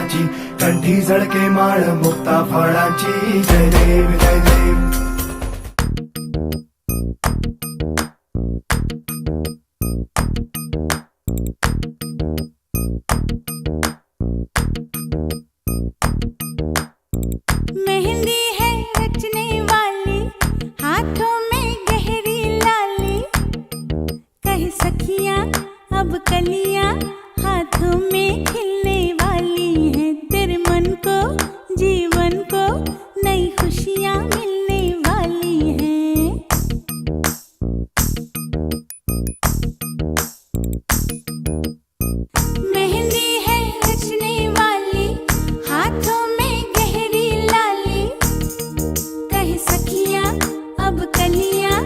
फळाची, कंठी झळके माळ मुक्ता फळाची. जय देव जय देव. मेहंदी है रचने वाली, हाथों में गहरी लाली, कह सखियां अब कलियां हाथों में खिलने वाली हैं. तेरे मन को जीवन को नई खुशियां मिलने वाली हैं. मेहंदी है रचने वाली, हाथों में गहरी लाली, कह सखियां अब कलियां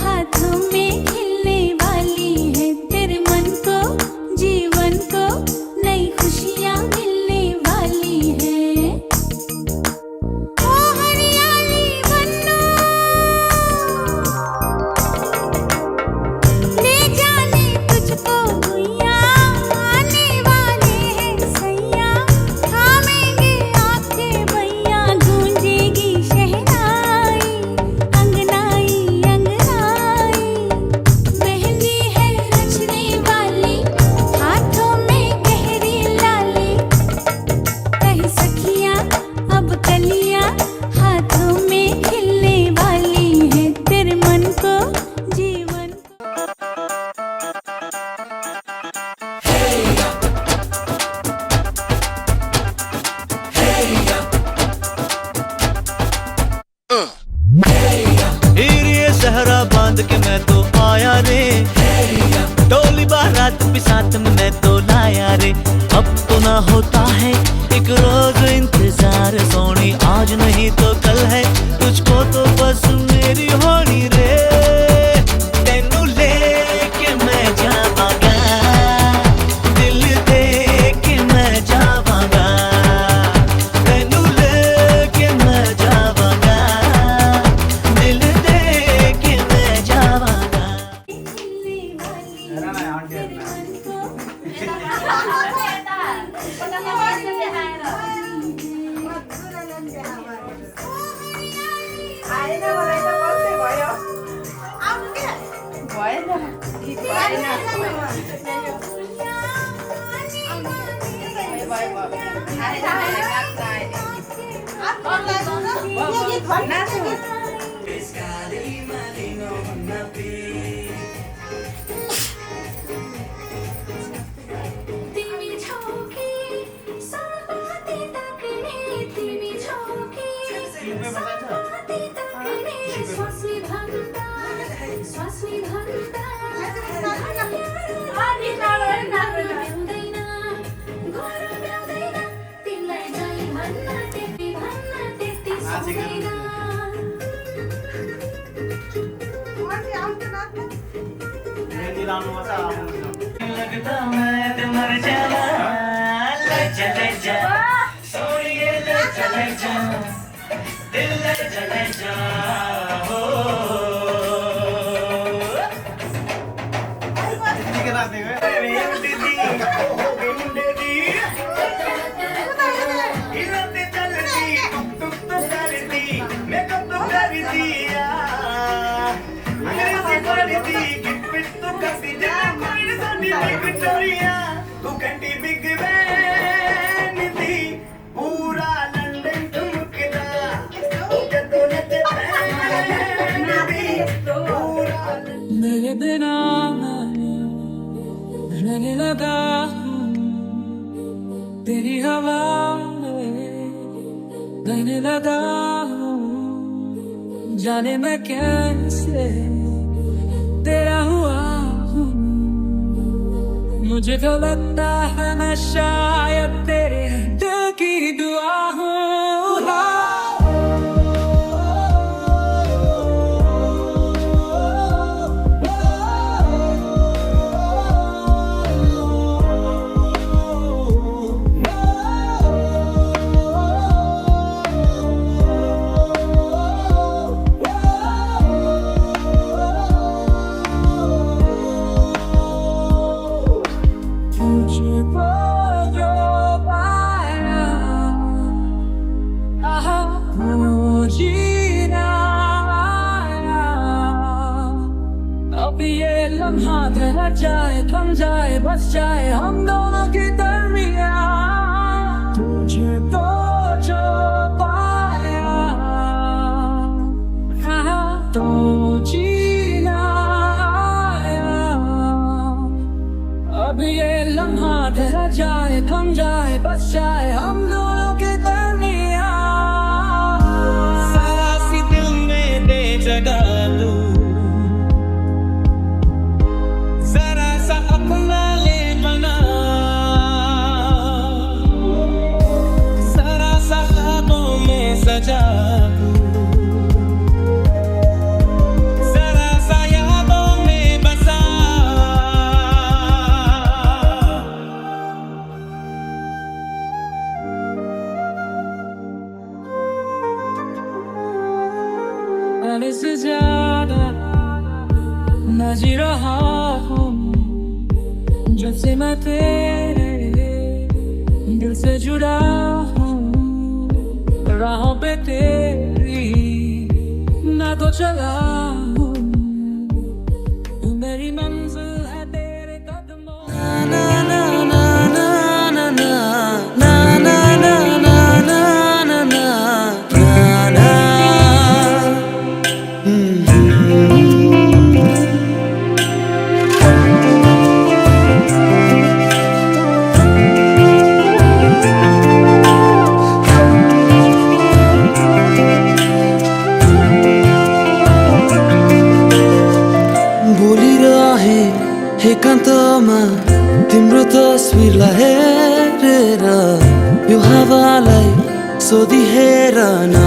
हाथों में खिलने वाली हैं. तेरे मन को जीवन को नई खुशियां मिलने वाली हैं. ओ हरियाली बन्नो, ले जाने तुझको भुइयां, आने वाले हैं सैयां, थामेंगे आंखें भैया, गूंजेगी शहनाई अंगनाई अंगनाई. मेहंदी है रचने वाली, हाथों में गहरी लाली, कह सखियां अब कलियां हाथों में खिलने वाली हैं. तेरे मन को जीवन ये सहरा बांध के मैं तो आया रे, डोली बारात भी साथ में मैं तो लाया रे. अब तो ना होता है एक रोज इंतजार सोनी, आज नहीं तो कल है तुझको तो बस मेरी होनी रे. तेनू लेके मैं जावांगा, दिल दे के मैं जावांगा. तेनू लेके मैं जावांगा, दिल दे के मैं जावांगा. खिलने वाली तेरे मन को तिमी छोकी सापाती तकने, तिमी छोकी सापाती तकने, स्वास्नी भन्दा स्वास्नी भन्दा भ्याउँदैन, तिमीलाई जय भन्न त्यति सक्दैन. लगता मैं तो मर जावा, लज्जा लज्जा सोनिए लज्जा लज्जा, दिल लज्जा लज्जा हो. तू कंटी बिग बैन थी, पूरा लंदन ठुमकदा, जदों नचे बैन थी, पूरा मेरे बिना रहने लगा हूँ, तेरी हवा में रहने लगा हूँ. जाने मैं कैसे तेरा हुआ हूँ, मुझे तो लगता है मैं शायद तेरे दिल की दुआ हूँ. लम्हा ठहर जाए थम जाए बस जाए हम दोनों के दरमियां तुझे तो जो पाया तो जीना आया अब ये लम्हा ठहर जाए थम जाए बस जाए हम दोनों के दरमियां जरा सी दिल में दे जगह तू जरा सा अपना ले बना जरा सा ख्वाबों में सजा जरा सा यादों में बसा अरे से ज्यादा न जी रहा हूँ जब से मैं तेरे दिल से जुड़ा हूँ राहों पे तेरी ना तो चला हूँ तू मेरी मंजिल है तेरे कदमों ना ना ना ना ना ना ना ना ना ना ना ना ना ना बोलिरहे एकान्तमा तिम्रो तस्विरलाई हेरेर यो हावालाई सोधिहेर न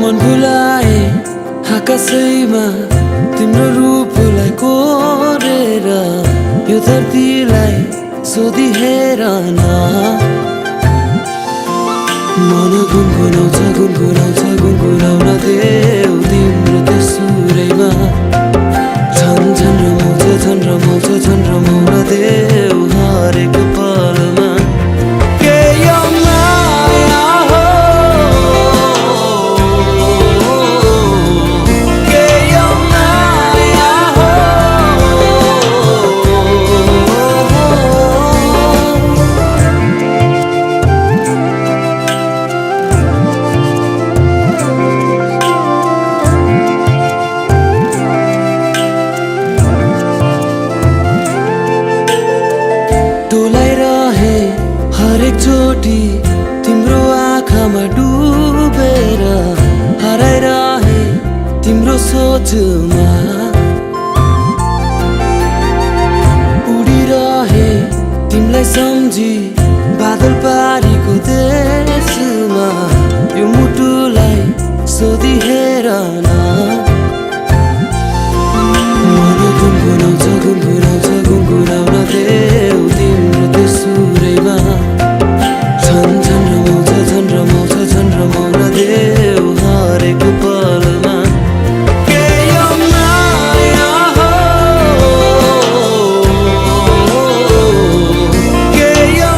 मन भुलाए आकाशैमा तिम्रो रूपलाई कोरेर यो धरतीलाई सोधिहेर न मन गुनगुनाउँछ गुनगुनाउँछ गुनगुनाउन देऊ तिम्रो त्यो सुरैमा झन् झन् रमाउँछ झन् रमाउन देऊ हरेक पलमा के यो माया हो के यो माया हो टोलाइरहे हरेक चोटि तिम्रो आँखामा डुबेर हराइरहे तिम्रो सोचमा उडिरहे तिमीलाई सम्झी बादल पारीको देशमा यो मुटुलाई सोधिहेर न मन गुनगुनाउँछ गुनगुनाउँछ गुनगुनाउन देऊ तिम्रो त्यो सुरैमा झन् रमाउँछ झन् रमाउन देऊ हरेक पलमा के यो माया हो के यो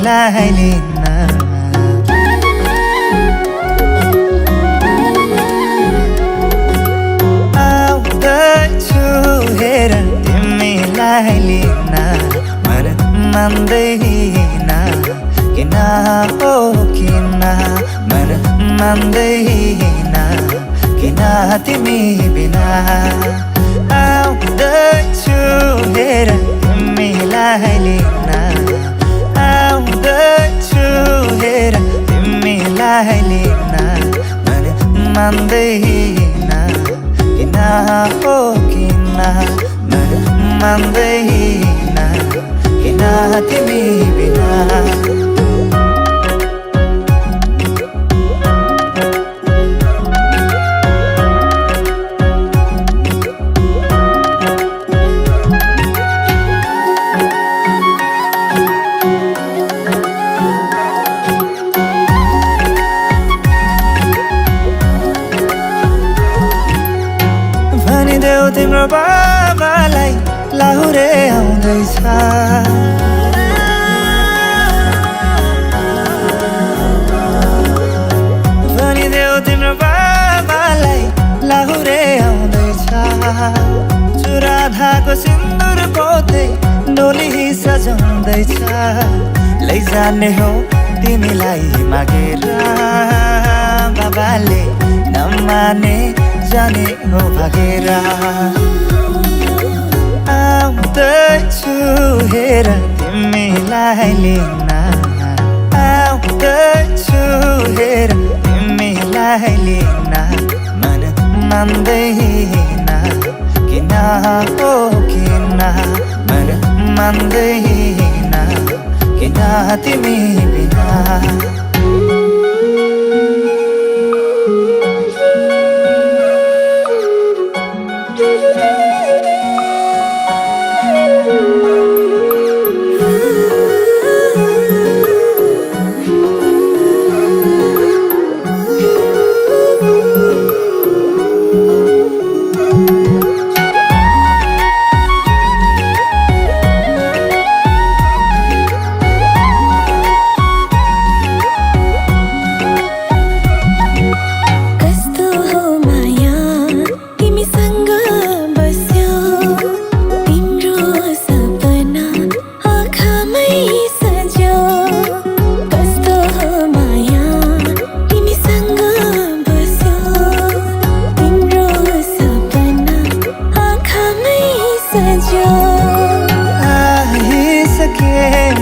तिमीलाई लिन आउँदैछु हेर तिमीलाई लिन मन मान्दैन किन हो किन मन मान्दैन किन तिमी बिना आउँदैछु हेर तिमीलाई लिन आउँदैछु हेर तिमीलाई लिन मन मान्दैन किन हो किन मन मान्दैन किन तिमी बिना भनिदेऊ तिम्रो बाबालाई लाहुरे आउँदैछ भनिदेऊ तिम्रो बाबालाई लाहुरे आउँदैछ चुराधाको सिन्दुर पोते डोली सजाउँदैछ लैजाने हो तिमीलाई मागेर बाबाले नमाने जाने हो भागेर आउँदैछु हेर तिमीलाई लिन आउँदैछु हेर तिमीलाई लिन मन मान्दैन किन हो किन मन मान्दैन किन तिमी बिना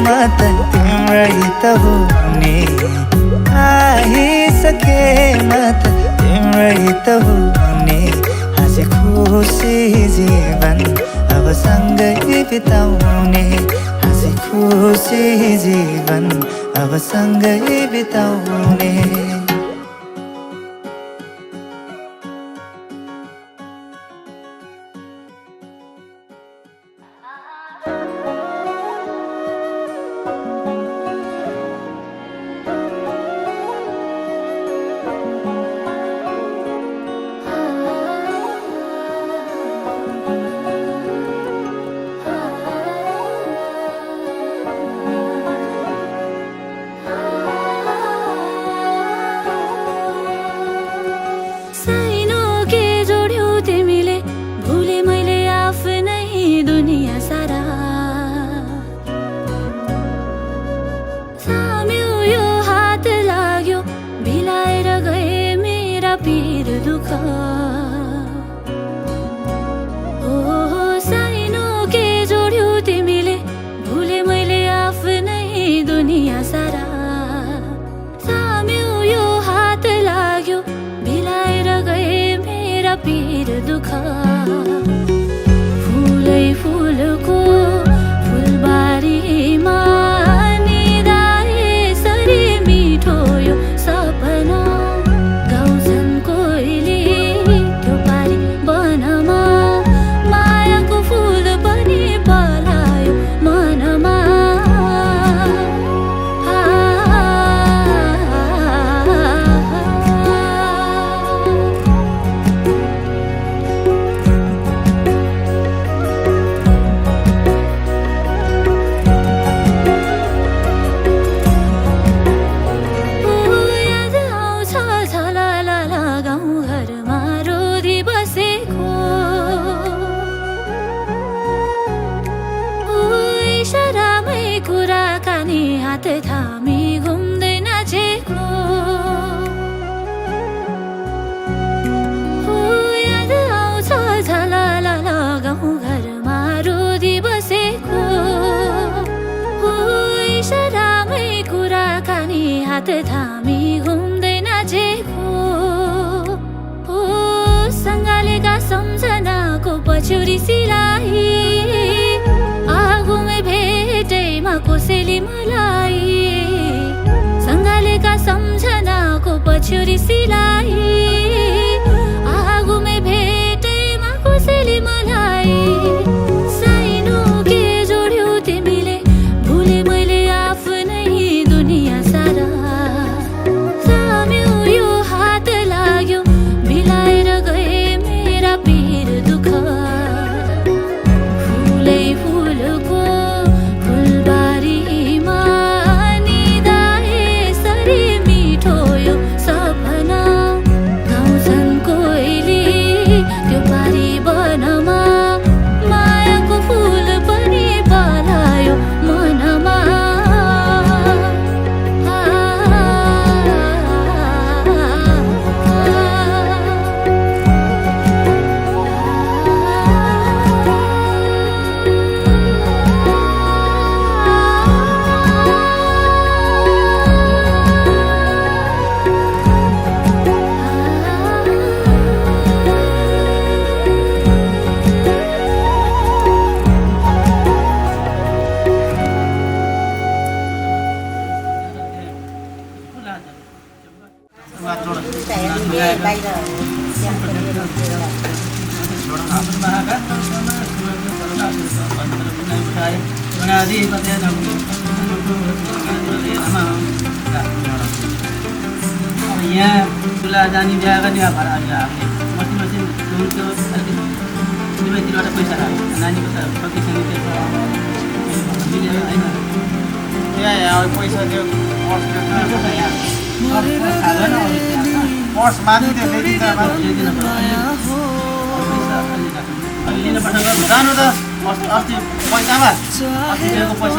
मत तिम्रै त हुने आइसके मत तिम्रै त हुने हाँसी खुसी जीवन अब सँगै बिताउने हाँसी खुसी जीवन अब सँगै बिताउने पीर दुख साइनो के जोड्यौ तिमीले भुले मैले आफ्नै दुनिया सारा साम्यो यो हात लाग्यो भिलाएर गए मेरा पीर दुख फुलै फुलको फुलबारीमा निदाए सरी मिठो यो सपना थामी घुम्दै नाचेको हो याद आउँछ झलाला गाउँ घरमा रोदी बसेको हो इसारामै कुराकानी हात थामी घुम्दै नाचेको हो सँगालेका सम्झनाको पछ्यौरी सिलाई आगोमै भेटैमा कोसेली मलाई सँगालेका सम्झनाको पछ्यौरी सिलाई आगोमै भेटैमा कोसेली मलाई साइनो के जोड्यौ तिमीले भुले मैले आफ्नै दुनिया सारा थाम्यो यो हात लाग्यो बिलाएर गए मेरा पीर दुःख फुलै फुलको फुलबारीमा निदाए सरी मिठो यो सपना गाउँछन् कोइली त्यो पारी वनमा मायाको फुल पनि पलायो मनमा यहाँ चुला जाने बिहा गर्ने भएर अहिले मसिन मसिन हुन्थ्यो दुवैतिरबाट पैसा लाग्यो नानीको त सकेसँग मिलेर होइन यहाँ पैसा त्यो पर्स मानिदियो लिन पठाउनु जानु त अस्ति पैसामा अस्ति दिएको पैसा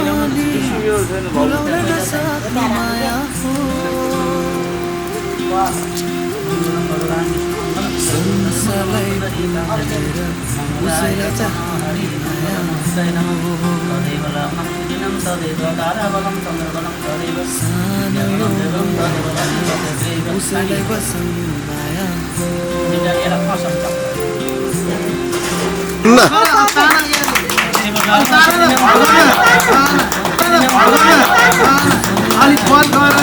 अलिक फल गर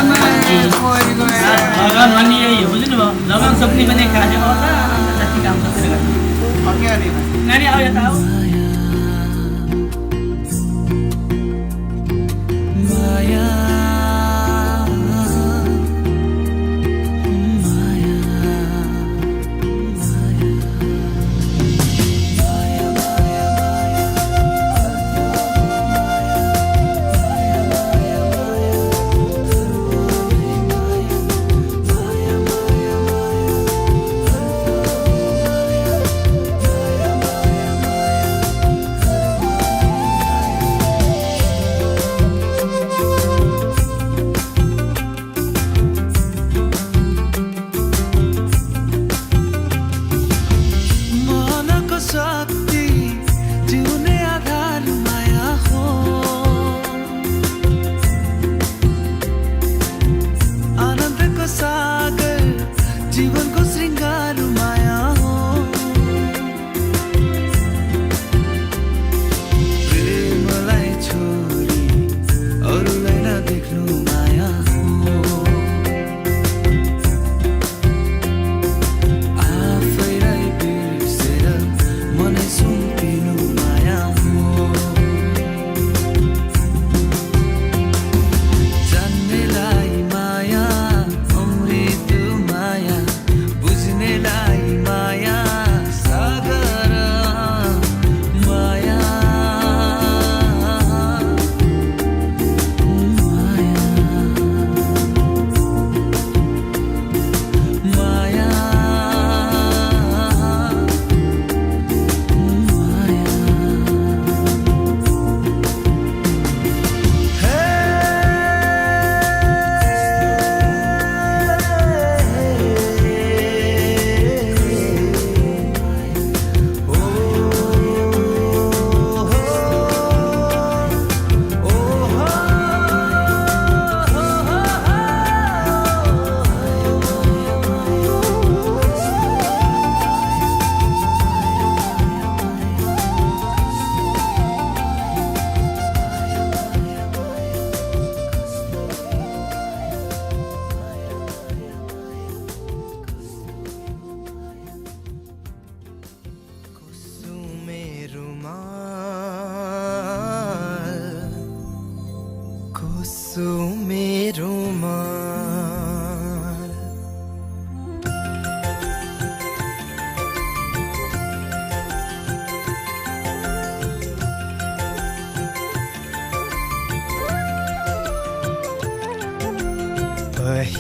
लगान भन्ने यही हो बुझ्नुभयो लगान सक्ने भने खाएको जति काम नानी आऊ यता आऊ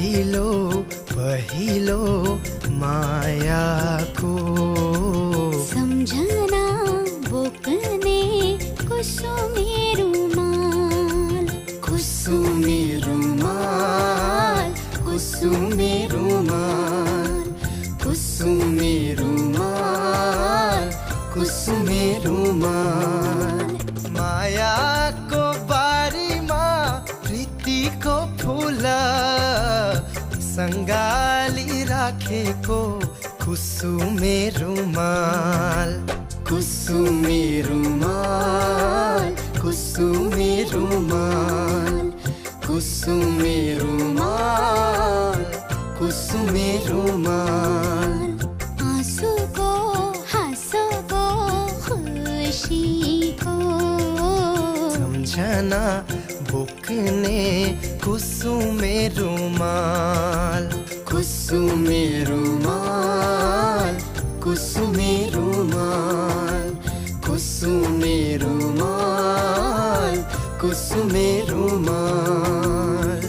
पहिलो पहिलो मायाको सम्झना बोक्ने कुसुमे रुमाल कुसुमे रुमाल कुसुमे रुमाल कुसुमे रुमाल कुसुमे रुमाल मायाको बारीमा प्रीतिको फूल सङ्गाली राखेको कुसुमे रुमाल कुसुमे रुमाल कुसुमे रुमाल कुसुमे रुमाल कुसुमे रुमाल आँसुको हाँसोको खुसीको सम्झना बोक्ने कुसुमे रुमाल कुसुमे रुमाल कुसुमे रुमाल कुसुमे रुमाल कुसुमे रुमाल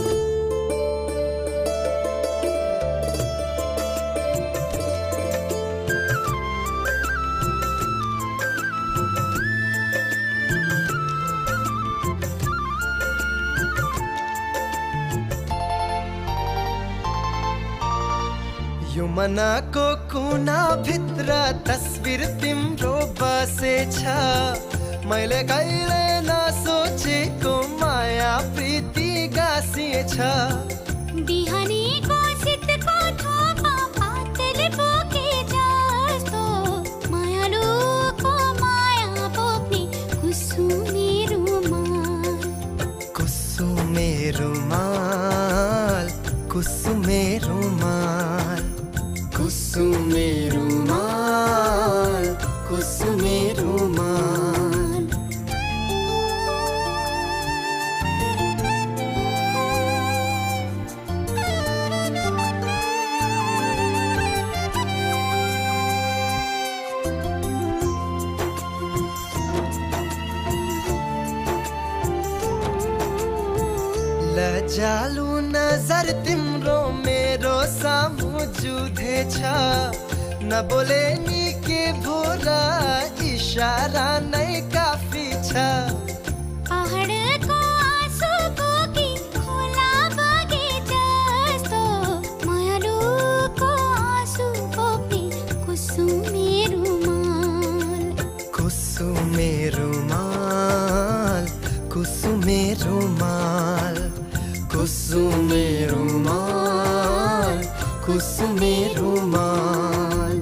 यो मनको कुना भित्र तस्बिर तिम्रो बसेछ मैले कहिले नसोचेको माया प्रीति गाँसिएछ बिहानीको शीतको थोपा पातले बोके जस्तो मायालुको माया बोक्ने कुसुमे रुमाल कुसुमे रुमाल कुसुमे रुमाल कुसुमे रुमाल कुसुमे रुमाल लजालु नजर तिम्रो मेरो सामु जुधेछ नबोले नि के भोरा इशारा नै काफी छ पहाडको आँसु बोकी खोला बगे जस्तो मायालुको आँसु बोक्ने कुसुमे रुमाल कुसुमे रुमाल कुसुमे रुमाल कुसुमे रुमाल कुसुमे रुमाल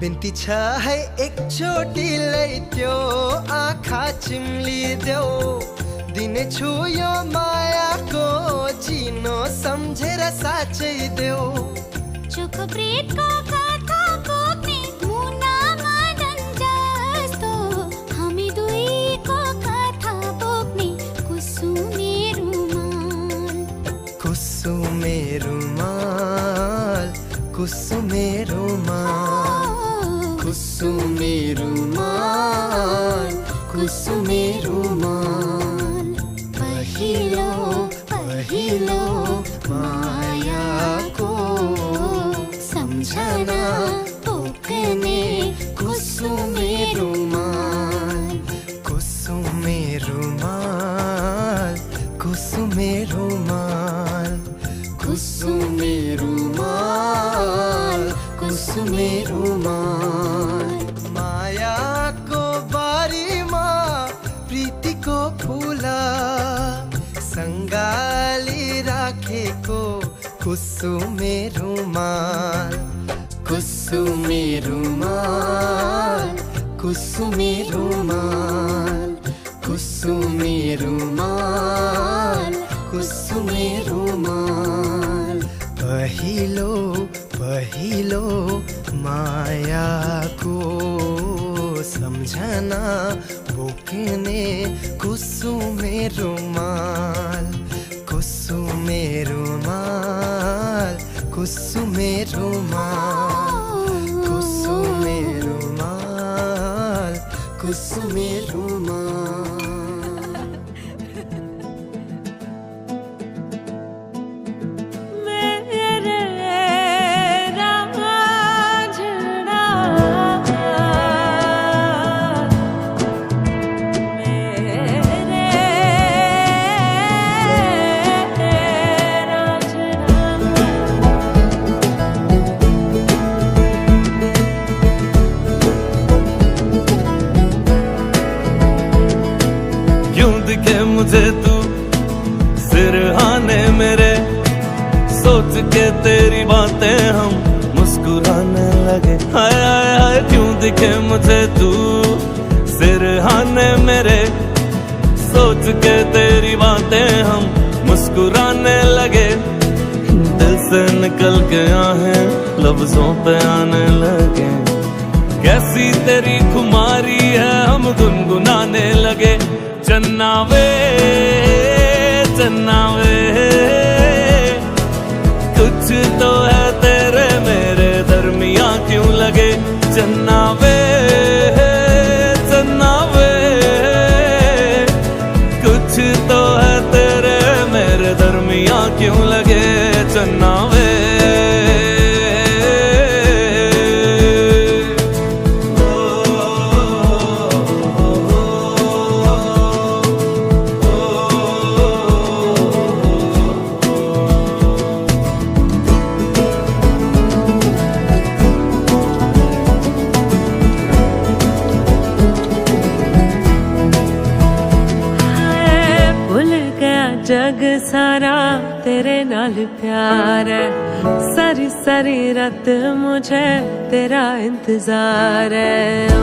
बिन्ती छ है एकचोटिलाई त्यो आँखा चिम्लिदेऊ दिनेछु यो मायाको चिनो सम्झेर साँच्चै देऊ चोख प्रेतको कथा बोक्ने मुना मदन जस्तो हामी दुईको कथा बोक्ने कुसुमे रुमाल कुसुमे रुमाल कुसुमे रुमाल कुसुमे रुमाल कुसुमे रुमाल पहिलो पहिलो मायाको सम्झना बोक्ने कुसुमे रुमाल कुसुमे रुमाल कुसुमे रुमाल कुसुमे रुमाल कुसुमे रुमाल मायाको बारीमा प्रीतिको फूल सङ्गाली राखेको कुसुमे रुमाल कुसुमे रुमाल कुसुमे रुमाल कुसुमे रुमाल कुसुमे रुमाल पहिलो पहिलो मायाको सम्झना बोक्ने कुसुमे रुमाल कुसुमे रुमाल कुसुमे रुमाल, कुसुमे रुमाल, कुसुमे रुमाल। क्यों दिखे मुझे तू सिरहाने मेरे, सोच के तेरी बातें हम मुस्कुराने लगे। हाय हाय हाय क्यों दिखे मुझे तू सिरहाने मेरे, सोच के तेरी बातें हम मुस्कुराने लगे। दिल से निकल के आहें लफ्जों पे आने लगे। कैसी तेरी खुमारी है हम गुनगुनाने लगे। चन्ना वे कुछ तो है तेरे मेरे दरमिया क्यों लगे। चन्ना वे कुछ तो है तेरे मेरे दरमिया क्यों लगे। चन्ना वे जग सारा तेरे नाल प्यार है, सारी सारी रात मुझे तेरा इंतजार है। ओ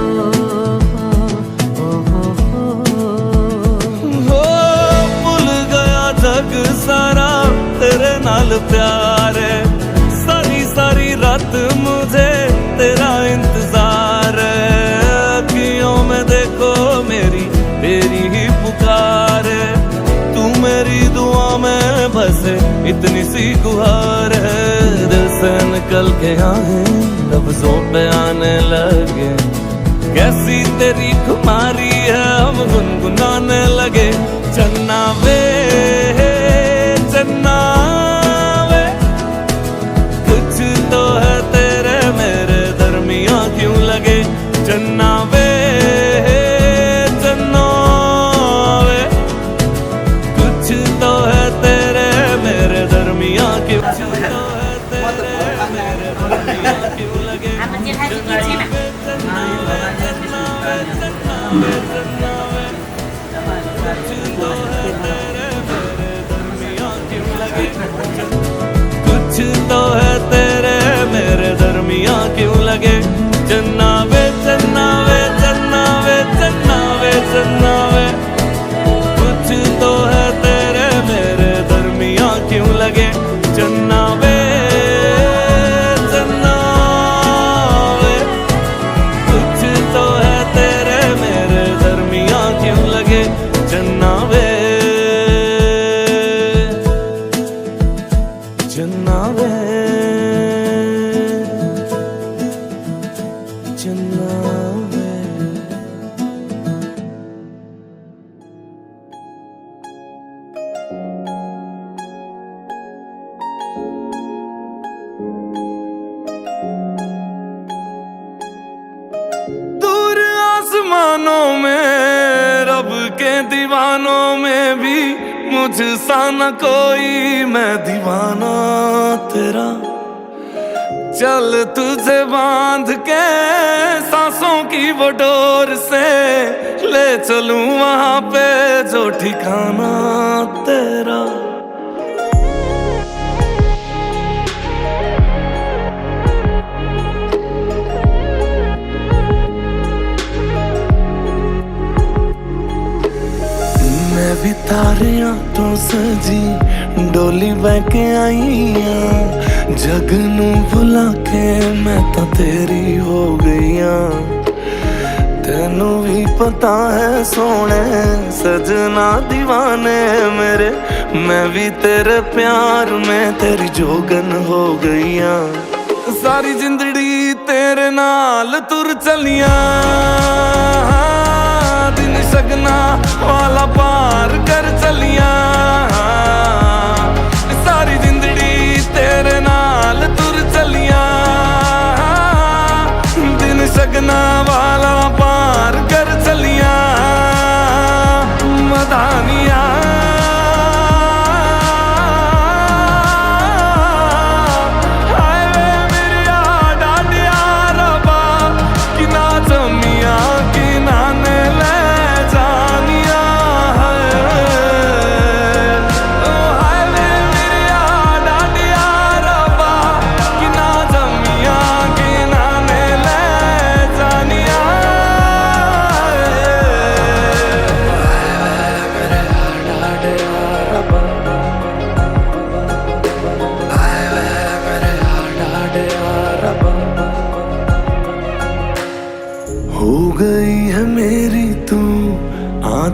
भूल गया जग सारा तेरे नाल प्यार है, सारी सारी रात मुझे तेरा इंतजार है। अखियों में देखो मेरी तेरी ही पुकार है, मेरी दुआ में बस इतनी सी गुहार है। दिल से निकल के आहें लफ्जों पे आने लगे। कैसी तेरी खुमारी है हम गुनगुनाने लगे। चन्ना वे कुछ तो है तेरे मेरे दरमिया क्यों लगे। चन्ना वे तो है तेरे मेरे दरमिया क्यों लगे। कुछ तो है तेरे मेरे दरमिया क्यों लगे। चन्ना वे कुछ तो है तेरे मेरे दरमिया क्यों लगे। चन्ना वे कुछ तो है तेरे मेरे दरमिया क्यों लगे। चन्ना वे चन्ना वे चन्ना वे। दूर आसमानों में रब के दीवानों में भी मुझसा न कोई, मैं दीवाना तेरा। चल तुझे बांध के सांसों की वो डोर से ले चलूं वहां पे जो ठिकाना तेरा। मैं भी तारियां तो सजी डोली बह के आई हाँ, जग नू भुला के मैं तो तेरी हो गई हाँ। तेनू भी पता है सोने सजना दीवाने मेरे मैं भी तेरे प्यार में तेरी जोगन हो गईया। सारी जिंदड़ी तेरे नाल तुर चलिया, दिन सगना वाला पार कर चलिया। सारी जिंदड़ी तेरे नाल तुर चलिया, दिन सगना वाला पार कर चलिया। मदानिया हो गई है मेरी तू,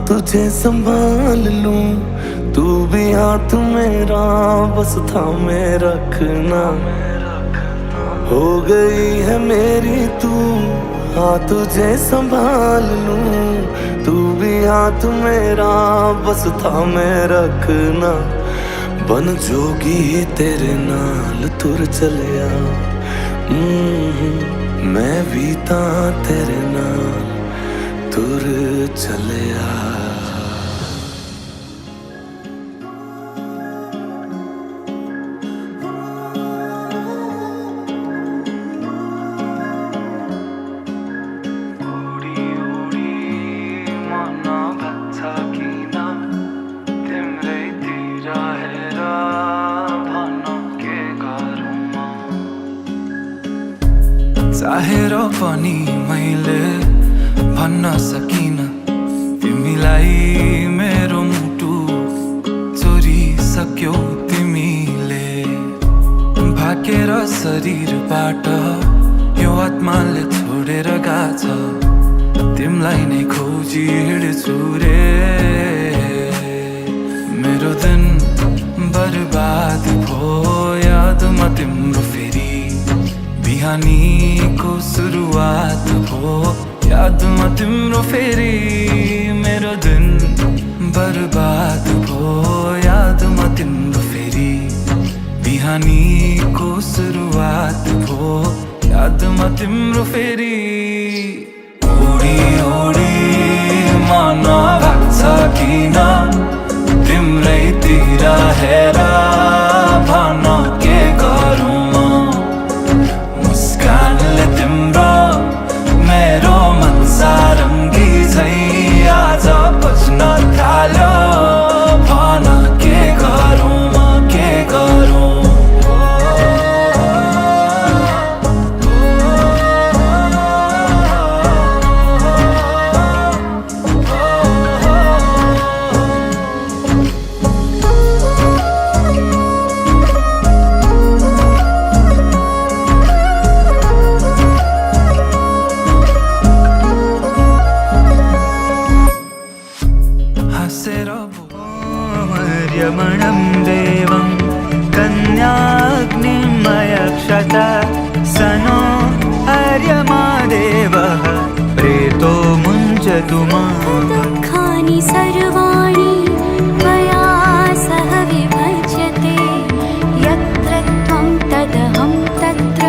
तुझे संभाल लूं। तू भी हाथ मेरा बस थामे रखना। हो गई है मेरी तू, तुझे संभाल लूं। तू भी हाथ मेरा बस थामे रखना। बन जोगी तेरे नाल तुर चलिया, मैं भी तां तेरे नाल तुर चलिया। चाहेर पनि मैले भन्न सकिन, तिमीलाई मेरो मुटु चोरिसक्यौ तिमीले। भाकेर शरीरबाट यो आत्माले छोडेर गाछ, तिमीलाई नै खोजी हिँड्छु रे। मेरो दिन बर्बाद भयो यादमा तिम्रो फेरि, बिहानीको सुरुवात हो यादमा तिम्रो फेरि। मेरो दिन बर्बाद भयो यादमा तिम्रो फेरि, बिहानीको सुरुवात हो यादमा तिम्रो फेरि। ओडी ओडी मन भाग्छ किन तिम्रैतिर हेर, भन के गरौँ मुस्कानले तिम्रो मेरो मन सारङ्गी झै आज बज्न थाल्यो। भन के गरौँ के गरौँ। रमणं देवं कन्याग्निमयक्षत सनो हर्यमादेवः प्रेतो मुञ्चतु माम्। दुःखानि सर्वाणि त्वया सह विभज्यते, यत्र त्वं तदहं तत्र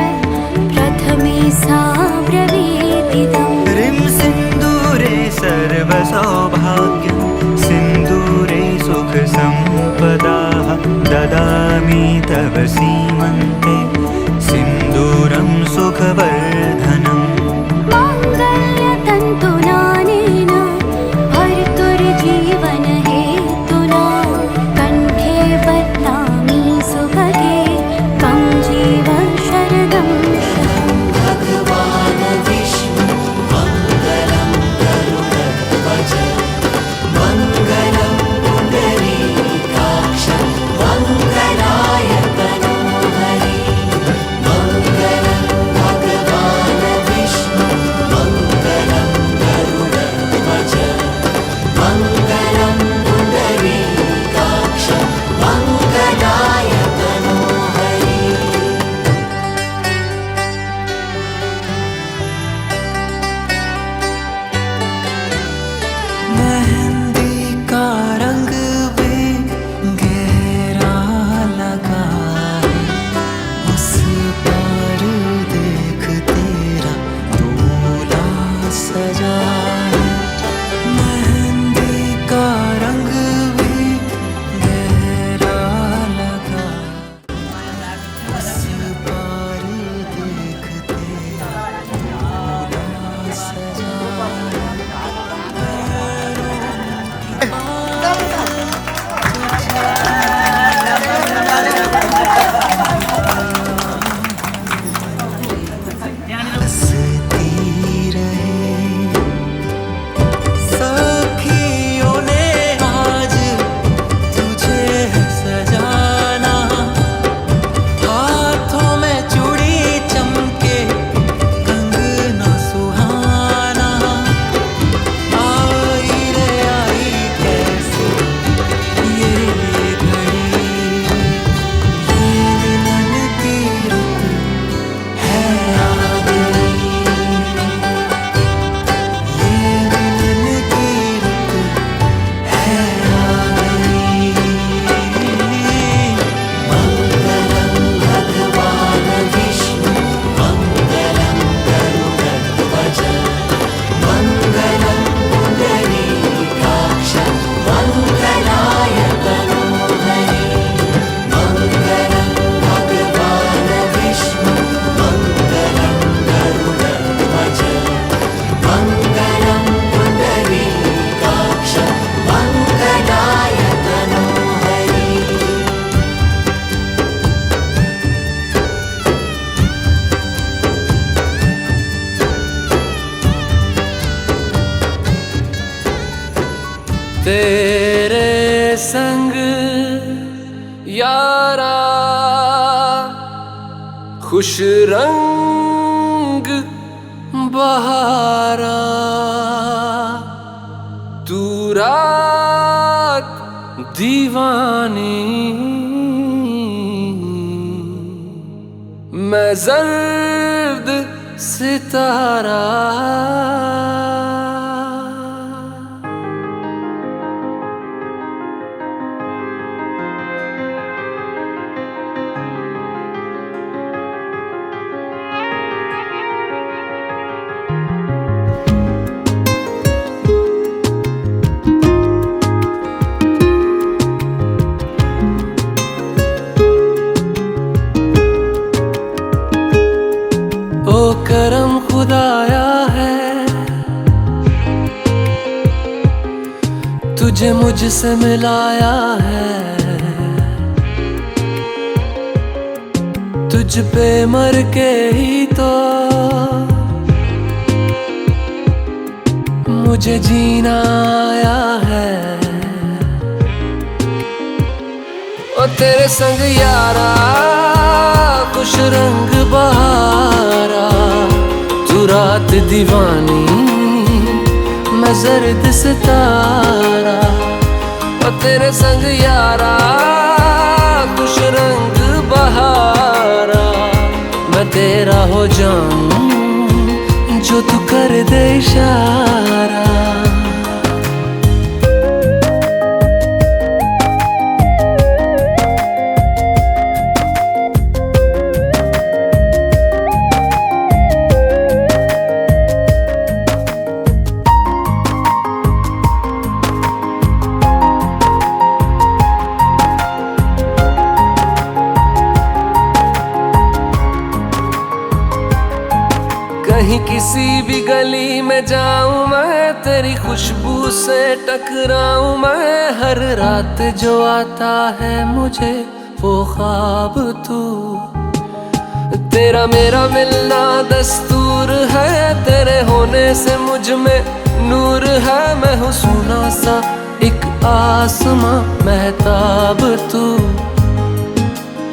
प्रथमे साब्रवीदिदम्। ह्रीं सिन्दूरे सर्वसौभाग्यं, सिन्दूरे सुखसम्पदाः। ददामि तव सीमन्ते सिन्दूरं सुखवर्धनम्। माङ्गल्यतन्तुनानेन भर्तुर्जीवन हेतुना, कण्ठे बध्नामि सुभगे त्वं जीव शरदं। भगवान् विष्णु मङ्गलं गरुडध्वज, मङ्गलं पुण्डरीकाक्ष, मङ्गलाय तनोतु तेरे संग यारा खुश रंग बहारा, तू रात दीवानी, मैं जर्द सितारा। ओ करम खुदाया है, तुझे मुझसे मिलाया है, तुझ पे मर के ही तो मुझे जीना आया है। ओ तेरे संग यारा खुश रंग बहारा, तू रात दीवानी, मैं जर्द सितारा। ओ तेरे संग यारा खुश रंग बहारा, मैं तेरा हो जाऊं जो तू कर दे इशारा। कहीं किसी भी गली में जाऊं मैं, तेरी खुशबू से टकराऊं मैं, हर रात जो आता है मुझे वो ख्वाब तू। तेरा मेरा मिलना दस्तूर है, तेरे होने से मुझ में नूर है, मैं हूँ सोना सा एक आसमां महताब तू।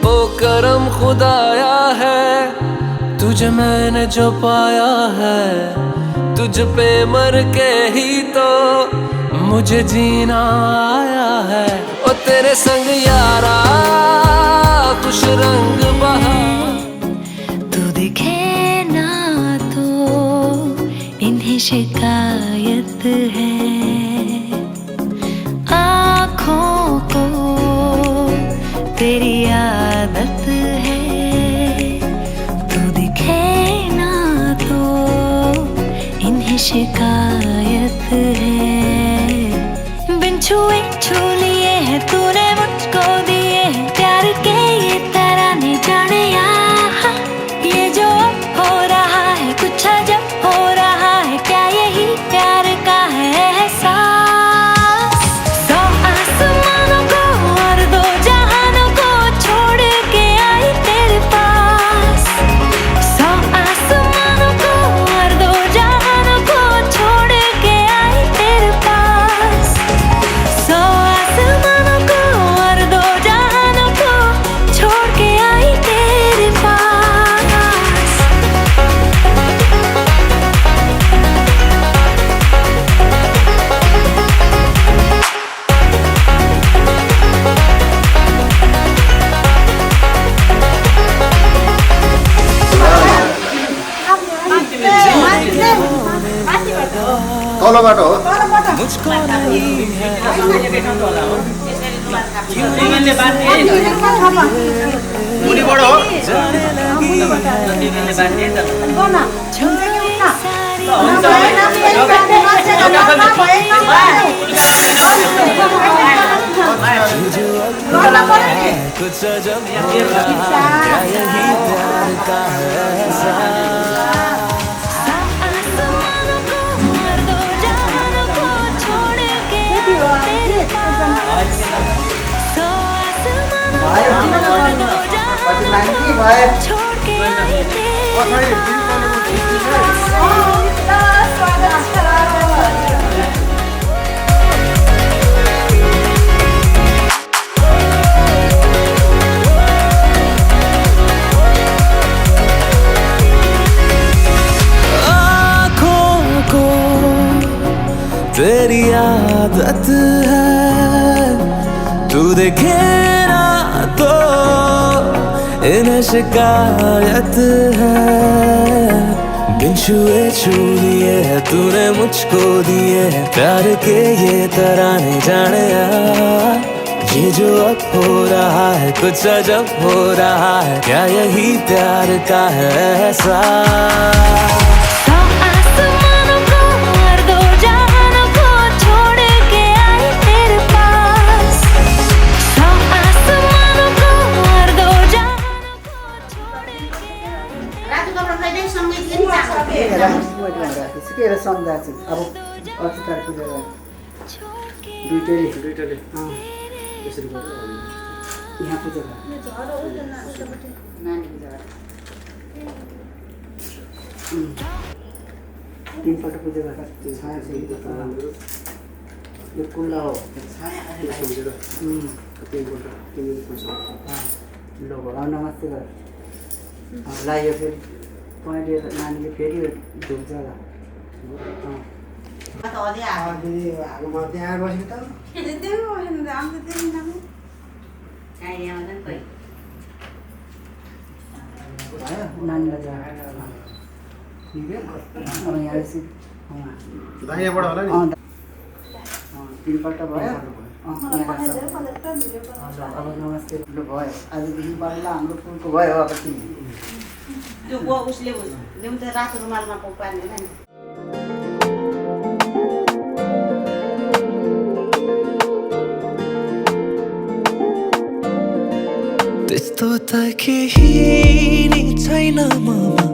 ओ करम खुदाया है, तुझे मैंने जो पाया है, तुझ पे मर के ही तो मुझे जीना आया है। ओ तेरे संग यारा खुश रंग बहार, तू दिखे ना तो इन्हें शिकायत है, आँखों को तेरी आदत है, शिकायत है। बिन छुए छू लिए है तूने मुझको दिए हैं प्यार के ये तराने, जाने यहाँ ये जो हो रहा है कुछ अजब हो रहा है, क्या यही प्यार का है एहसास। सौ आसमानों को और दो जहानों को छोड़ के आई तेरे पास, सौ आसमानों को और दो जहानों को छोड़ के आई तेरे पास, सौ आसमानों को और दो जहानों को छोड़ के आई तेरे पास। तल बाटो हो मुझको नहीं है मुनि बडो हो जाने लगी कुछ अजब हो रहा है, क्या यही प्यार का है छोड़ के आई तेरी आदत है, तू देखे ना तो इन्हें शिकायत है। बिन छुए छू लिए है तूने मुझको दिए है प्यार के ये तराने जाने ये जो अब हो रहा है कुछ अजब हो रहा है, क्या यही प्यार का है एहसास? सौ आसमानों को और दो जहानों को छोड़ के आई तेरे पास। सौ आसमानों को और दो जहानों को छोड़ के आई। रातको कपडा लगाइदिए सँगै दिए नि चाको सिकेर सम्झाएको छु अब अक्षतार पूजा दुईटैले यसरी गरेर यहाँ पूजा तीनपल्ट पूजा गर्दा छाया यो कुम्ला हो ल भगवान् नमस्ते गर लाग्यो फेरि पहिले नानीले फेरि ढुक्छ आगोमा त्यहाँ बसेको नानीलाई दायाँबाट होला नि तीनपल्ट भयो अब नमस्ते ल भयो आजदेखि बल्ल हाम्रो फुलको भयो अब त्यो उसले ल्याउँ त रातो रुमालमा पार्दैन नि। त्यस्तो त केही नि छैन ममा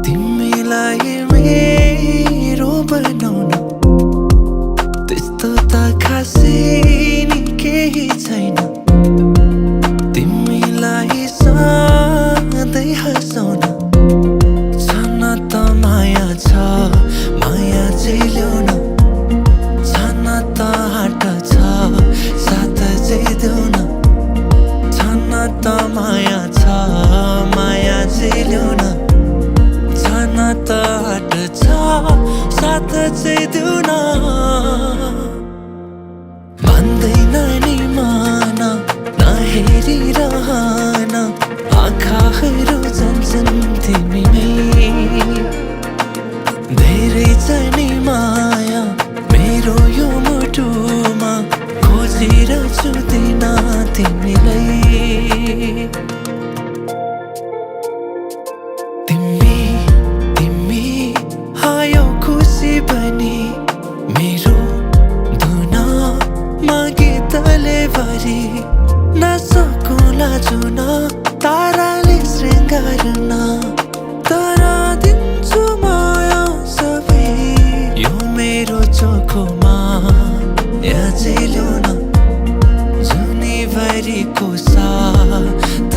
तिमीलाई मेरो बनाउन, त्यस्तो त खासै नि केही छैन तिमीलाई सधैँ हँसाउन। छन त माया छ माया चाहिँ ल्याउन, छन त हाट छ साथ चाहिँ देउन, छन त माया छ माया चाहिँ ल्याउन, छन त हाट छ साथ चाहिँ देउन। भन्दैन नि मान नहेरिरहन आँखाहरू जान्छन् तिमीमै, धेरै छ नि माया मेरो यो मुटुमा खोजिरहेछु दिन तिमीलाई। तिमी आयो खुसी बनी मेरो धुनमा गीतले भरि नसकुला जुन ताराले श्रृङ्गारन, तर दिन्छु माया सबै यो मेरो चोखोमा या चाहिँ ल्याउन जुनीभरिको साथ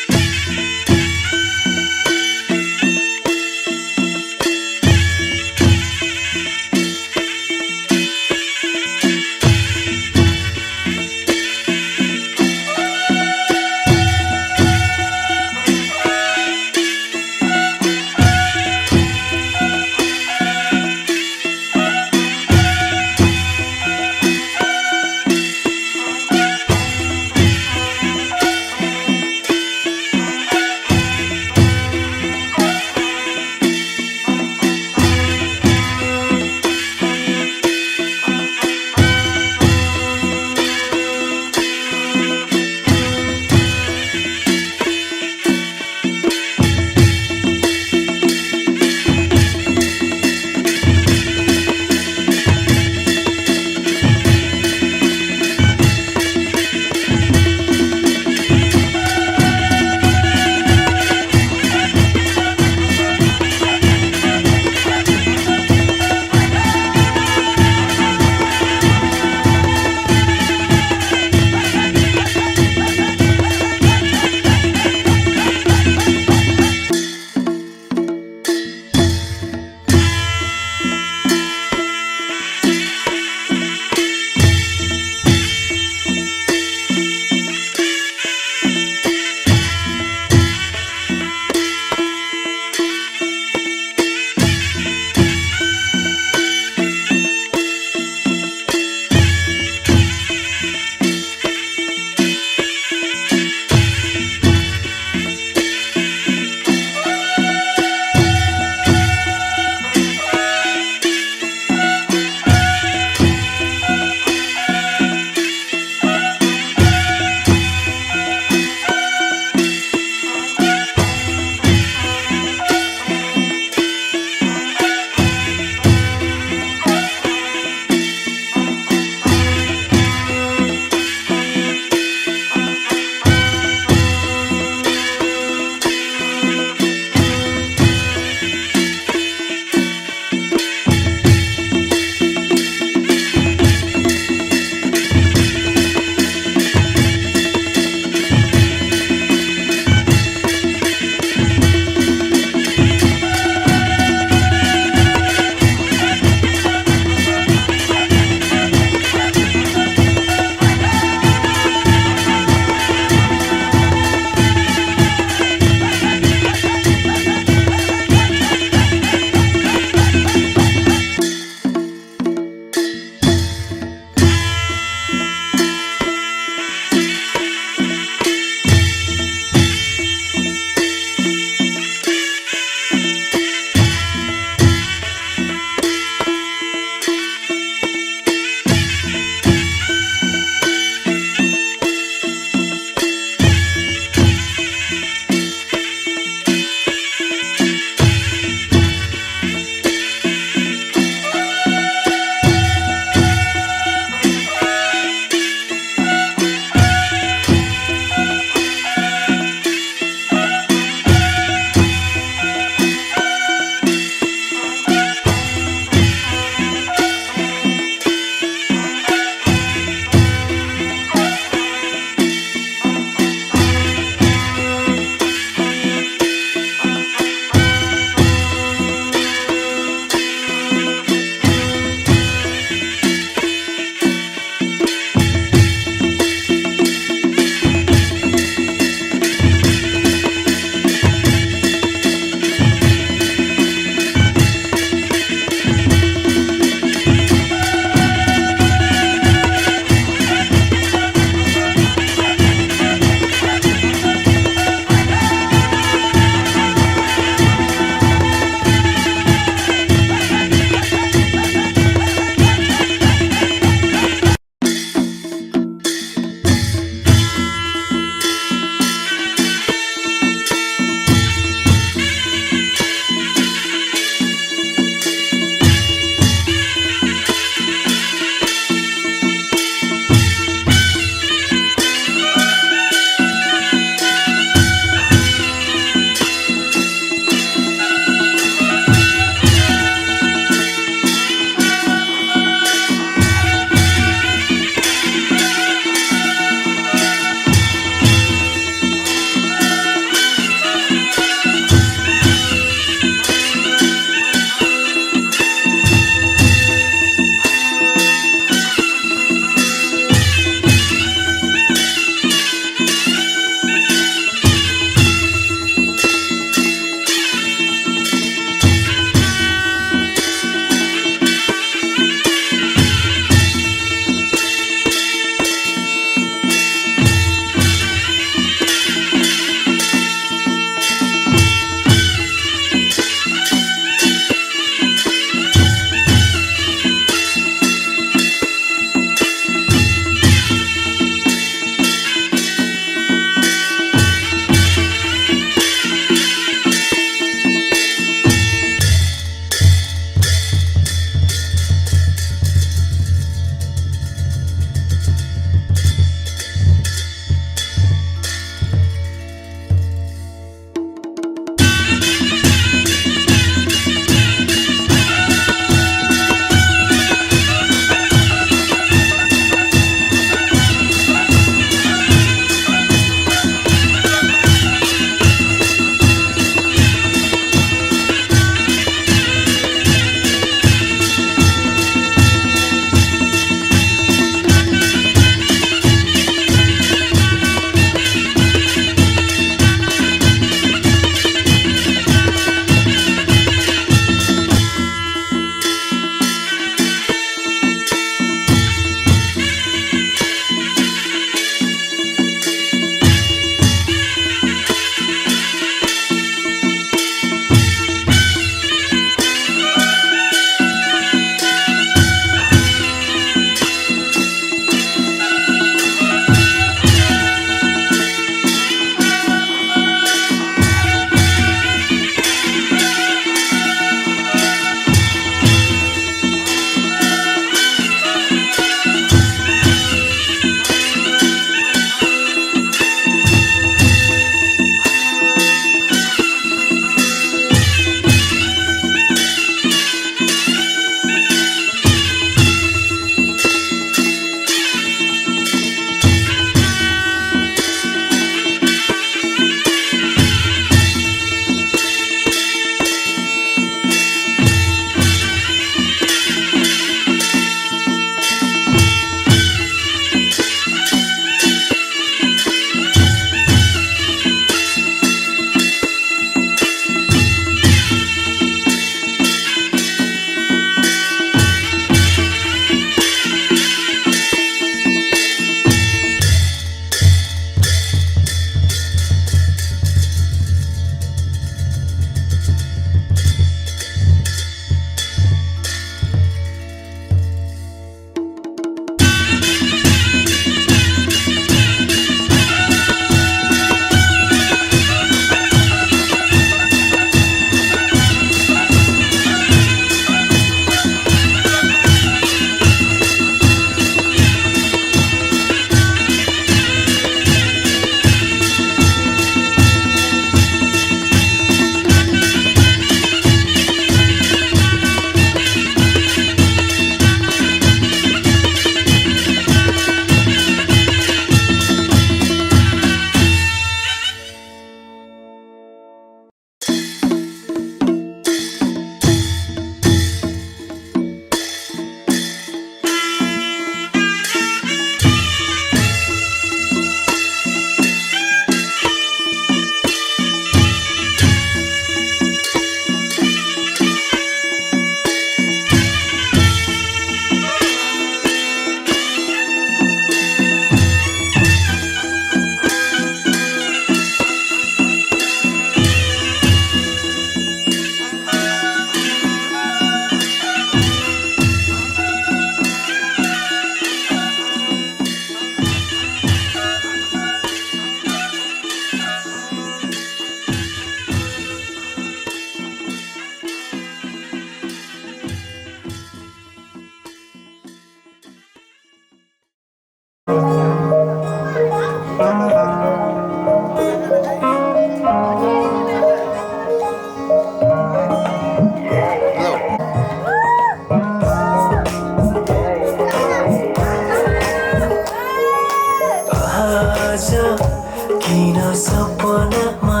सपनामा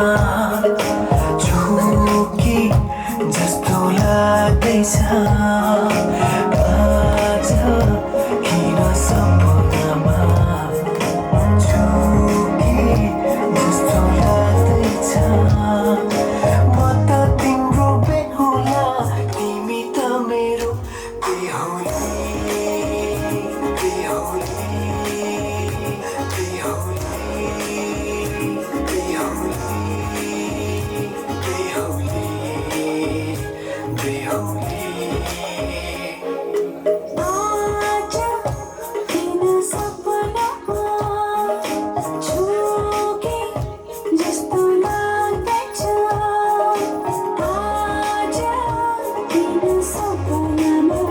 झुकी जस्तो लाग्दैछ आज किन सपनामा झुकी जस्तो लाग्दैछ म त तिम्रो बेहुला तिमी त मेरो बेहुली बेहुली आज किन सपनामा झुके जस्तो लाग्दैछ आज किन सपनामा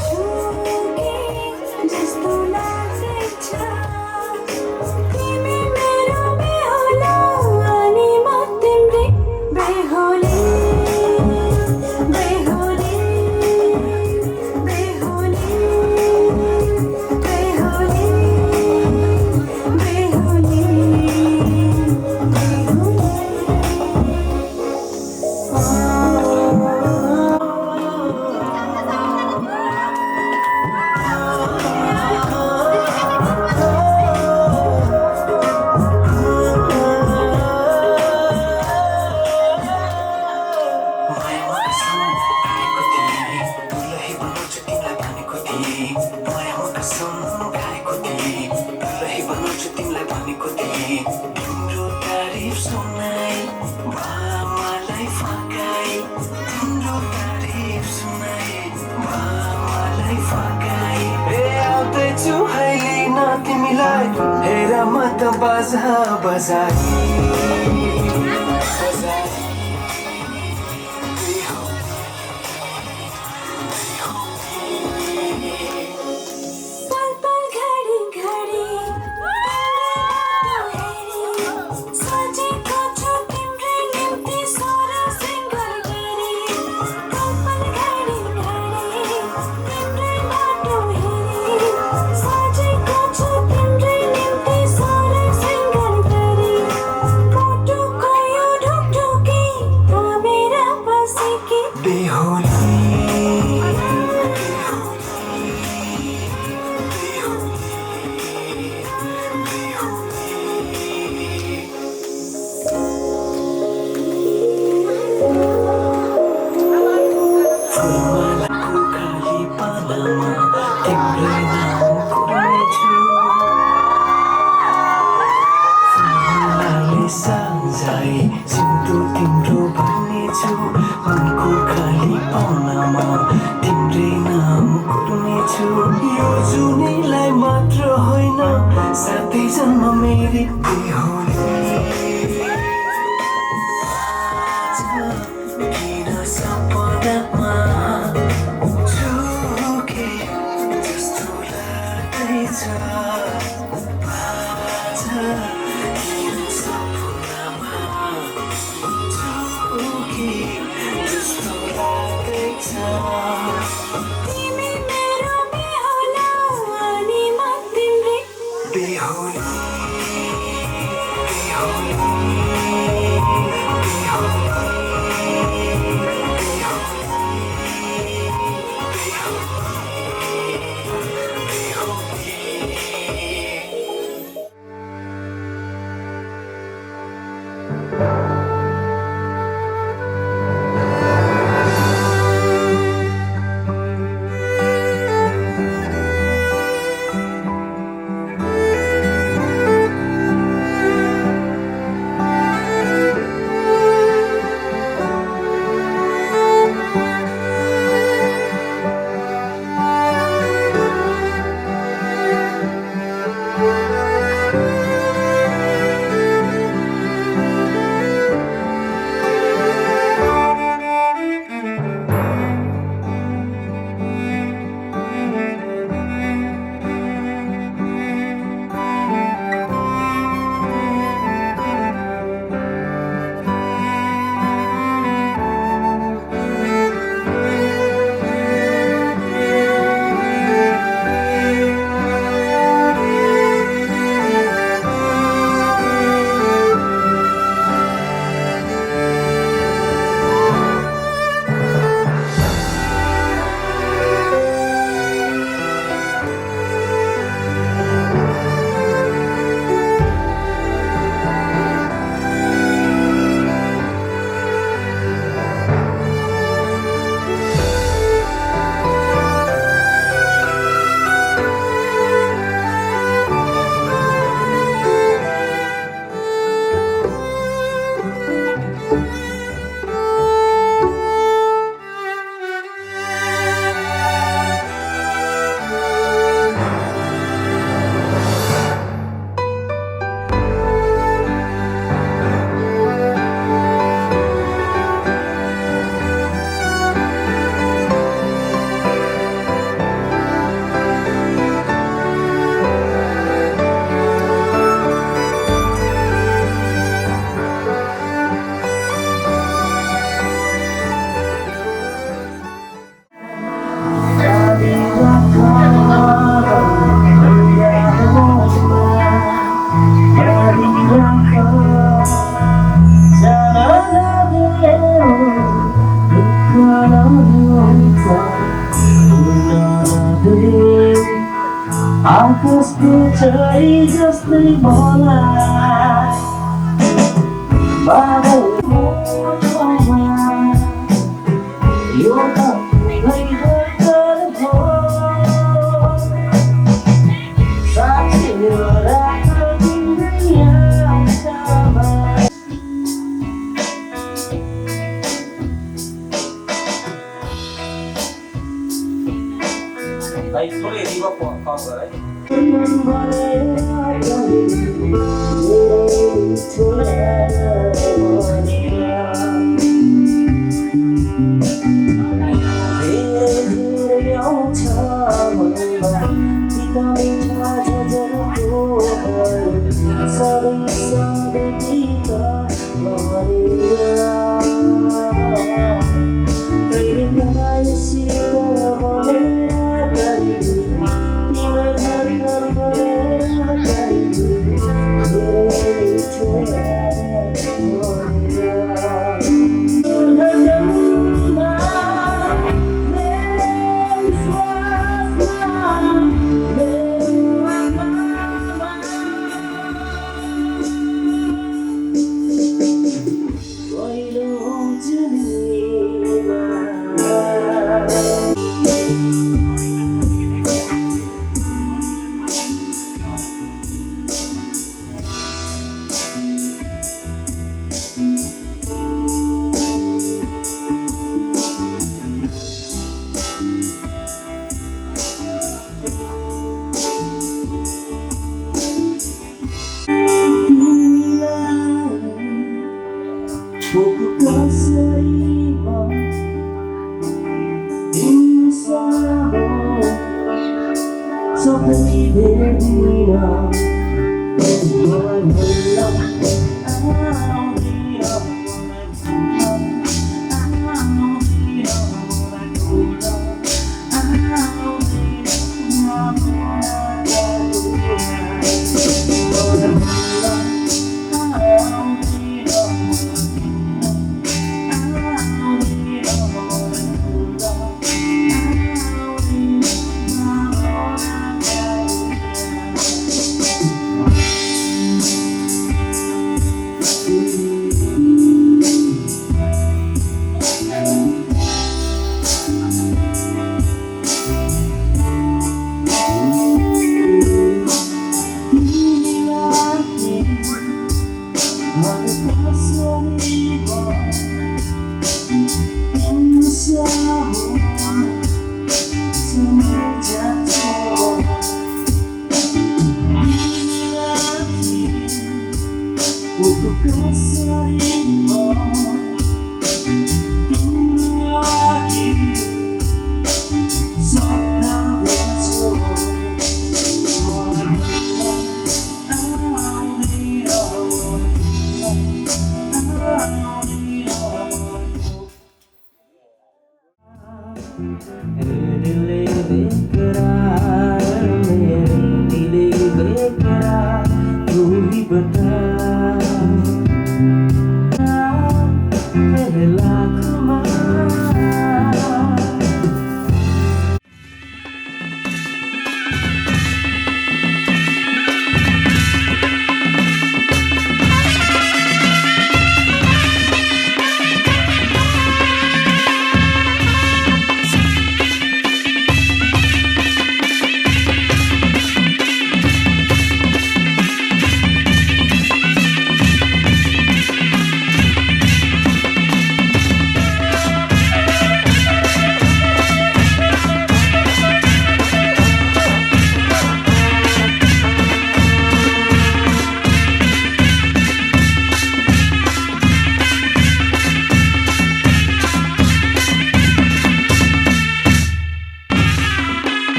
झुके जस्तो लाग्दैछ तिमी मेरो बेहुला अनि म तिम्रै बेहुली बेहुली बेहुली बेहुली तिम्रो तारिफ सुनाई मलाई फकाई तिम्रो तारिफ सुनाई मलाई फकाई आउँदैछु अहिले न तिमीलाई हेर म त बाजा बजाई पल पल घडी घडी सजेको छु तिम्रै निम्ति स्वर सिङ्गर गरी पल पल घडी घडी तिम्रै बाटो हेरी सजेको छु तिम्रै निम्ति स्वर सिङ्गर गरी फोटोको यो ढुकढुकी थामेर बसेकी बेहुली फुलमालाको खाली पानामा तिम्रै नाम कोर्नेछु फुलमालाले सजाई सिन्दुर तिम्रो भन्नेछु मनको खाली पानामा तिम्रै नाम कोर्नेछु यो जुनीलाई मात्र होइन साथै जन्म मेरी बेहुली किन सपनामा झुके जस्तो लाग्दैछ आज किन सपनामा झुके जस्तो लाग्दैछ तिमी मेरो बेहुला अनि म तिम्रै बेहुली आकाशको चरी जस्तै मलाई बादल मोटोमा यो त भर्खर हो साँच्चै रातो तिम्रै आशामा भाइ थोरै रिभर्ब कम गर है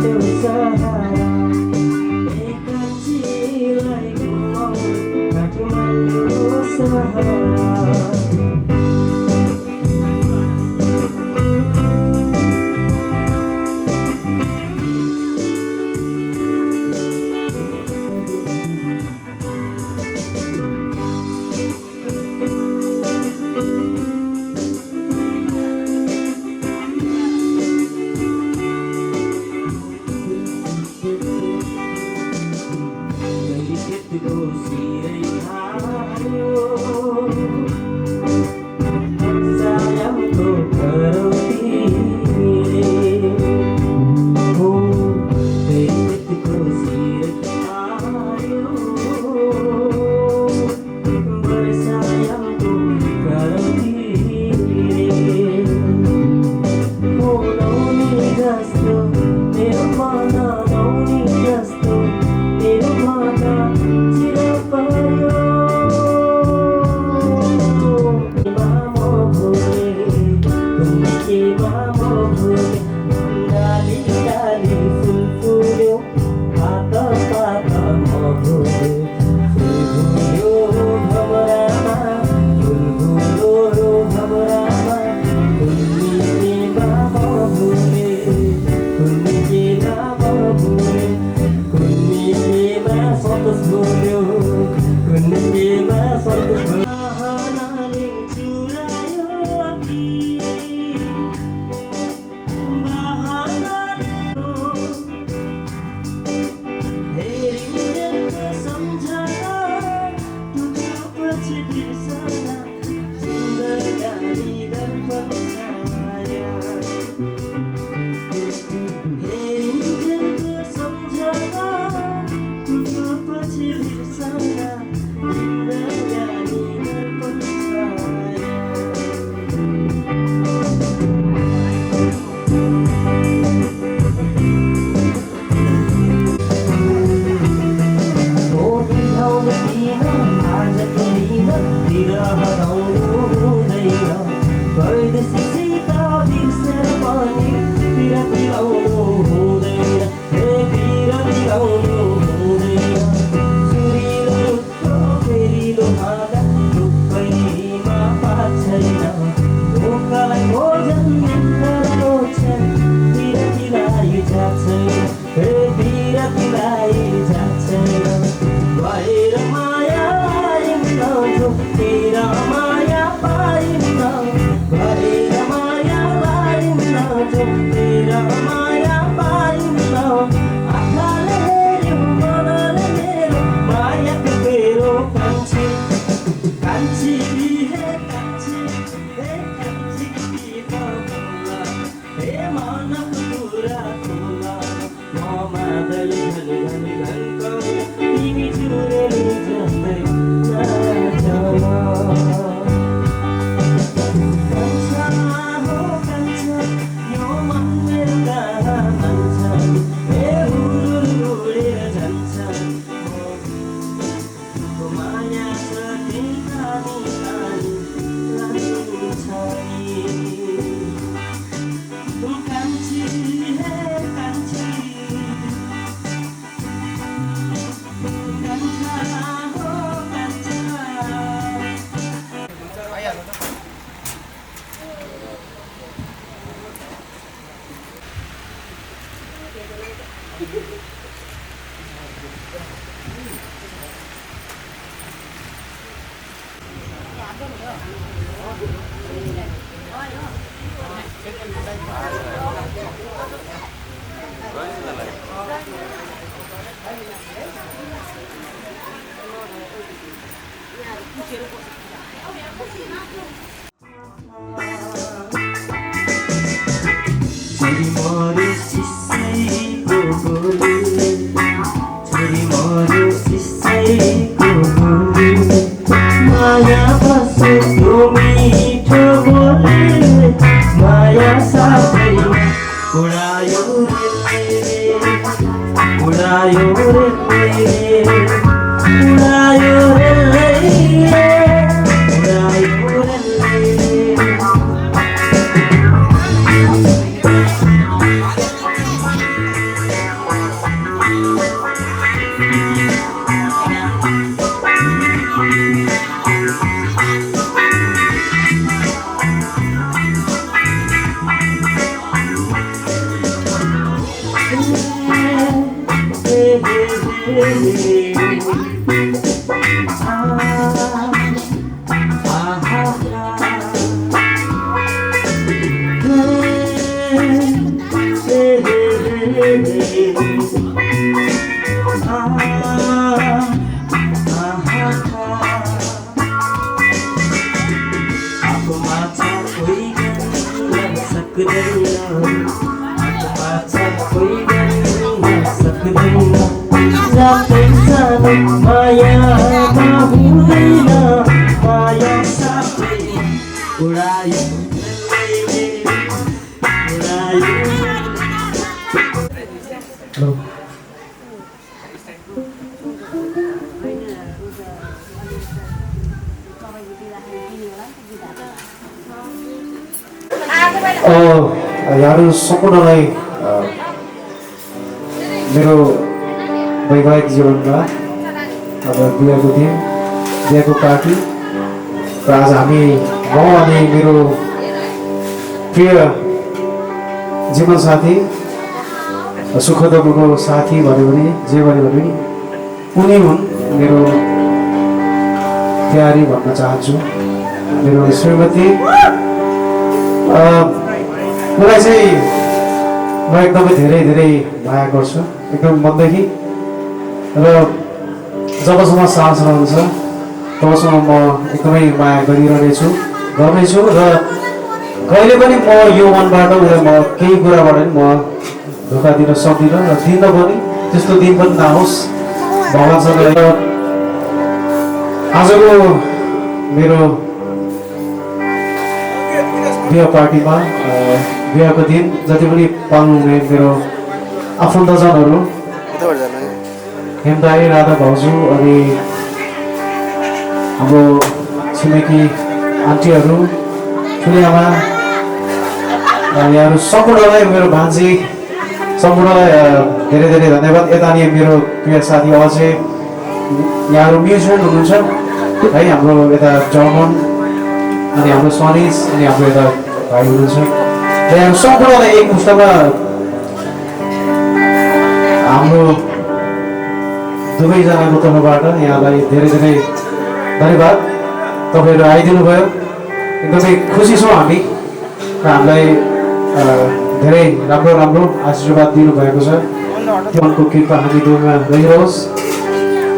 ल्याउ सहारा कान्छीलाई घुमाउनु काठमाडौँ सहारा यहाँहरू सम्पूर्णलाई मेरो वैवाहिक जीवनमा अब बिहाको दिन बिहाको पार्टी र आज हामी म अनि मेरो प्रिय जीवनसाथी सुख दुःखको साथी भन्यो भने जे भन्यो भने उनी हुन् मेरो प्यारी भन्न चाहन्छु मेरो श्रीमती मलाई चाहिँ म एकदमै धेरै धेरै माया गर्छु एकदम मनदेखि र जबसम्म साहस रहन्छ तबसम्म म एकदमै माया गरिरहनेछु गर्नेछु र कहिले पनि म यो मनबाट म केही कुराबाट म धोका दिन सक्दिनँ र दिन पनि त्यस्तो दिन पनि नहोस् भगवान्सँग। आजको मेरो बिहा पार्टीमा बिहाको दिन जति पनि पाल्नुहुने मेरो आफन्तजनहरू हेमदाई राधा भाउजू अनि हाम्रो छिमेकी आन्टीहरू ठुली आमा यहाँहरू सम्पूर्णलाई मेरो भान्जी सम्पूर्णलाई धेरै धेरै धन्यवाद। यता नि मेरो प्रिय साथी अझै यहाँहरू म्युजियम हुनुहुन्छ है हाम्रो यता जर्मन अनि हाम्रो सनिस अनि हाम्रो यता भाइ हुनुहुन्छ र यहाँ सम्पूर्णलाई एक पुस्तामा हाम्रो दुवैजनाको तर्फबाट यहाँलाई धेरै धेरै धन्यवाद। तपाईँहरू आइदिनु भयो एकदमै खुसी छौँ हामी र हामीलाई धेरै राम्रो राम्रो आशीर्वाद दिनुभएको छ त्यो उनको कृपा हामी दुईमा रहिरहोस्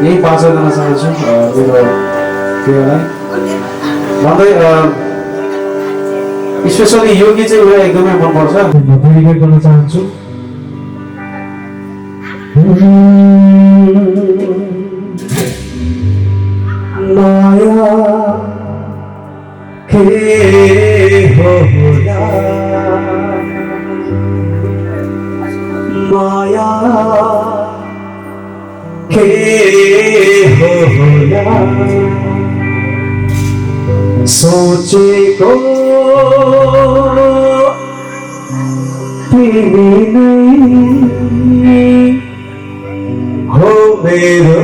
यही बाँचेर जान चाहन्छु मेरो प्रियलाई भन्दै स्पेसली यो गीत चाहिँ उसलाई एकदमै मनपर्छ म डेडिकेट गर्न चाहन्छु। माया के होला माया के होला सोचेको तिमी नै हो मेरो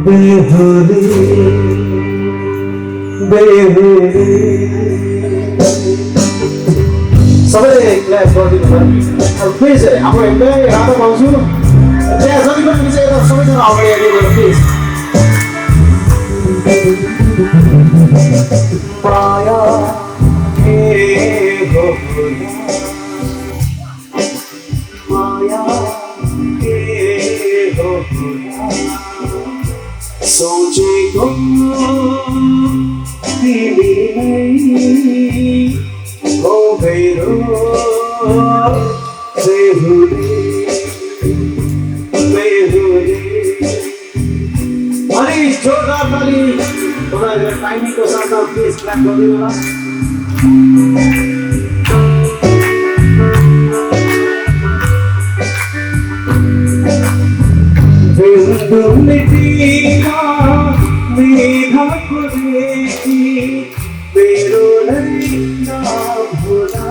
बेहुली बेहुली। सबैले क्ल्याप गरिदिनु भयो प्लिज हाम्रो हेर्दै रातो पाउँछु त्यहाँ जति पनि चाहिँ सबैजना अगाडि आइदिनु प्लिज। माया के होला माया के होला सोचेको तिमी नै हो मेरो बेहुली बेहुली। अनि जोरदार ताली तपाईँहरूको टाइमिङको साथमा प्लिज क्ल्याप गरिदिनु होला। बेहुलीमा मेघाको रेखी मेरो नै नाम होला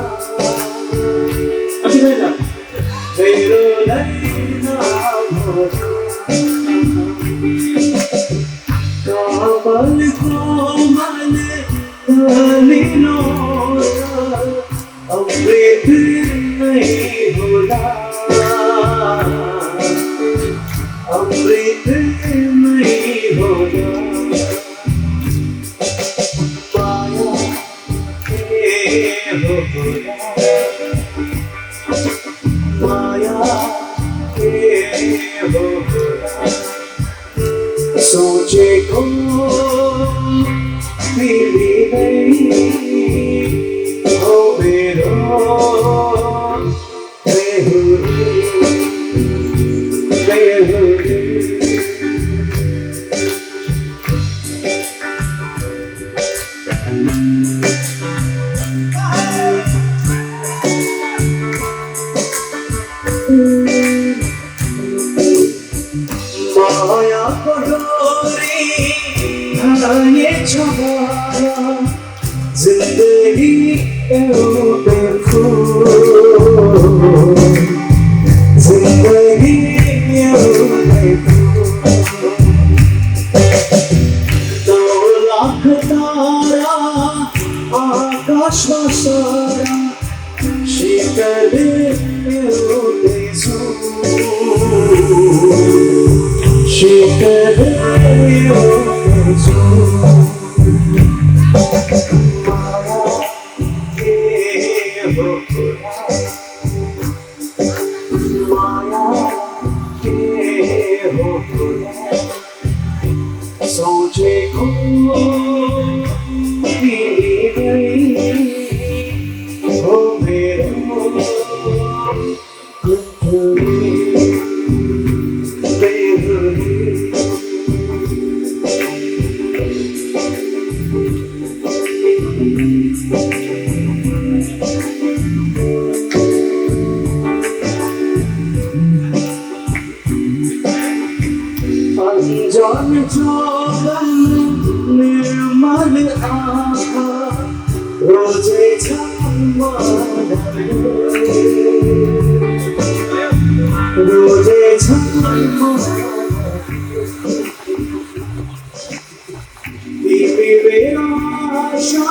मेरो नै नाम होला कमल कोमल कलिलो अमृत नहीं होला प्रीत नहीं होगा माया के होगा माया के होगा सोचे को मिली नहीं हो मेरो बेहुदी बेहुदी माया को डोरी ये छुपाया जिंदगी बेखूब जिंदगी बेखूब 2 लाख तारा आकाश में सारा शीतल शीतल सोचे को हो मेरा अनजान जोगन निर्मल आँखा रोजे छम्मा रोजे छम्मा दीपी मेरा आशा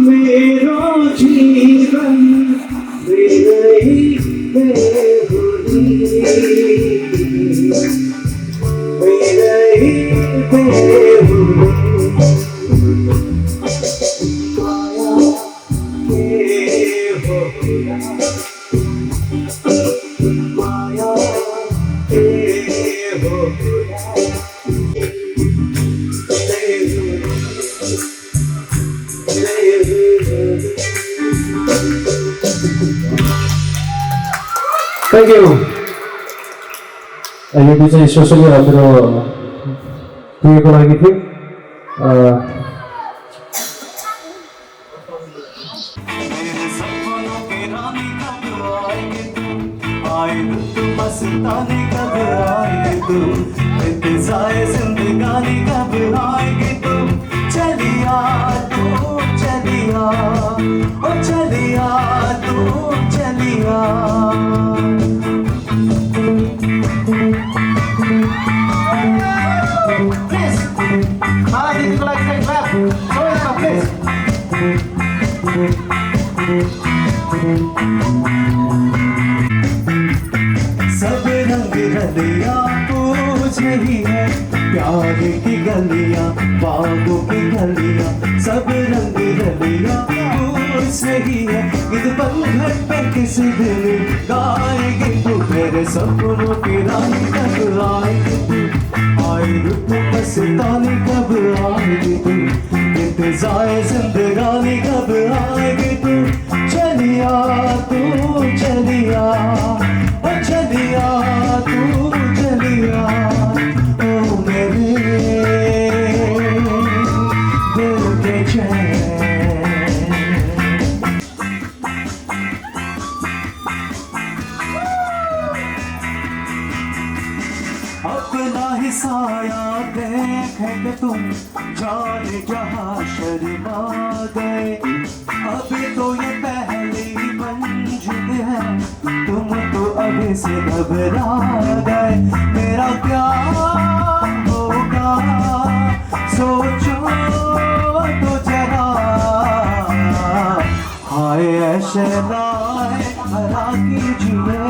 मेरो जीवन मेरे ही बेहुदी मेरे ही बेहुदी माया के होगा माया के होगा Thank you. यो चाहिँ सोसियल मेरो पुगेको लागि थियो मस्तानी कब आएगी तू इंतज़ार जिंदगानी कब आएगी तू चलिया तू चलिया ओ चलिया तू चलिया सब रंग रलियां पूछ रही है प्यार की गलियां बागों की गलियां सब रंग रलियां पूछ रही है इस पलघट पे किस दिन गाएगी तू मेरे सपनों की रानी कब आएगी तू आएगी तू मस्तानी कब आएगी तू इंतज़ार जिंदगानी कब आएगी तू चलिया तू चलिया ओ चलिया तू चलिया ओ मेरे दिल के चैन अपना ही साया देखेंगे तुम जाने जहाँ शर्मा गए अभी तो ये पहली मंजिल है तुम तो अभी से घबरा गए मेरा क्या होगा सोचो तो जरा हाय ऐसे लाए भला कीजिए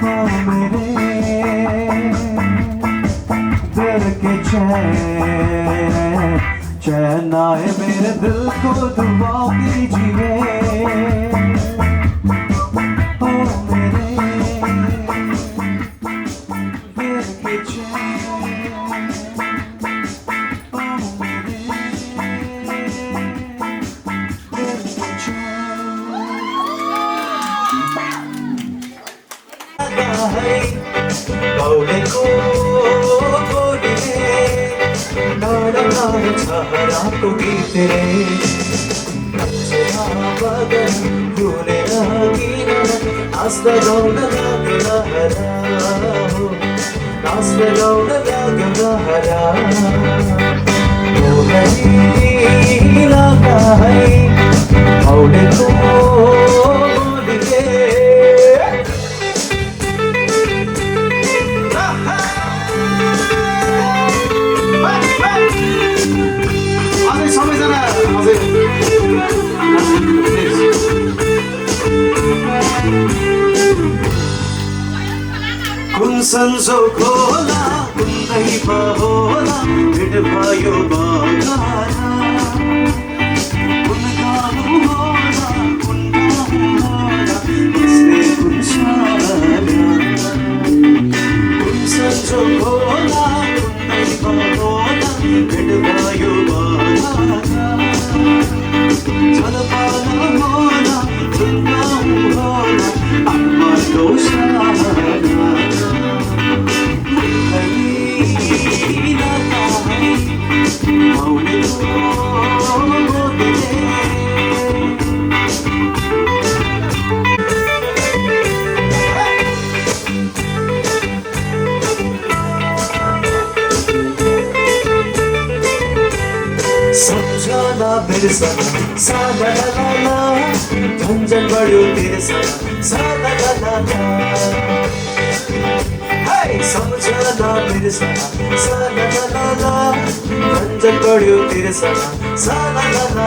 ओ मेरे चैन आए मेरे दिल को दुआ कीजिए ओ मेरे दिल के चैन ओ मेरे दिल के चैन कौड़े को को गीते बदन भूले नास्ता गौन नास्ता गौन हरा वो नहीं लगा है औड़े को कुन संजोग होला कुन दैव होला भेट भयो बगारा कुन गाउँ होला कुन ठाउँ होला बस्ने कुन सारा कुन संजोग होला कुन दैव होला भेट भयो बगारा छलफल होला कुन गाउँ होला आत्माको सारा सम्झना बिर्सना साला ला ला झन्झन बढ्यो तिर्सना साला ला ला सम्झना बिर्सना साला ला ला झन्झन बढ्यो तिर्सना साला ला ला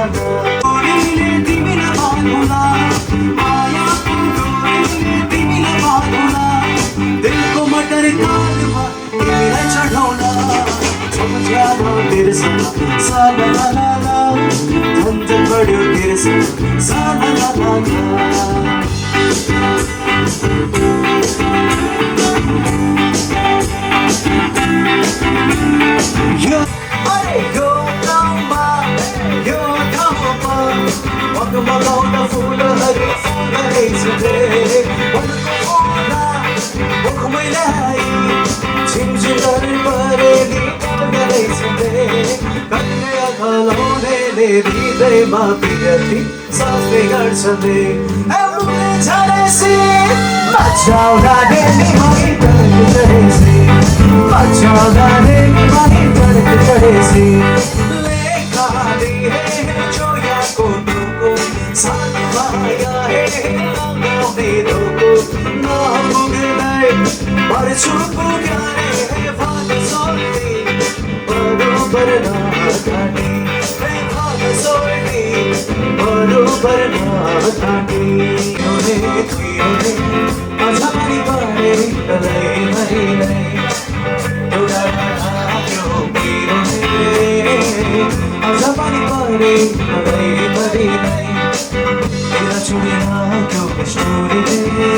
डोरीले तिमीलाई बाँधौँला मायाको डोरीले तिमीलाई बाँधौँला दिलको मटर कालमा तिमीलाई चढाउला सम्झना बिर्सना साला ला ला झन्झन बढ्यो तिर्सना साला ला ला यो ठाउँमा मगाउँदा फुलहरू फुलेछ मुखमै लाई छिमछिमहरू परेली रहेछ कन्या खलाउनेले हृदयमा पिरती साथै गर्छले मचाउँदा डेली मही टर्क चढेसी मचाउँदा डेली मही टर्क चढेसी लेखाली हे जोयाको टुको सानो माया हे लगाउने धोको नपुग्दै पर्छु पुग्याए हे भाग सोल्टी बरोबर नघाटी हे भाग सोल्टी बरोबर नघाटी अझ पनि परे कलै मरिलै एउटा त्यो पिरोले अझ पनि परे कलै मरिलै तेरा छोडेर त्यो स्टोरीले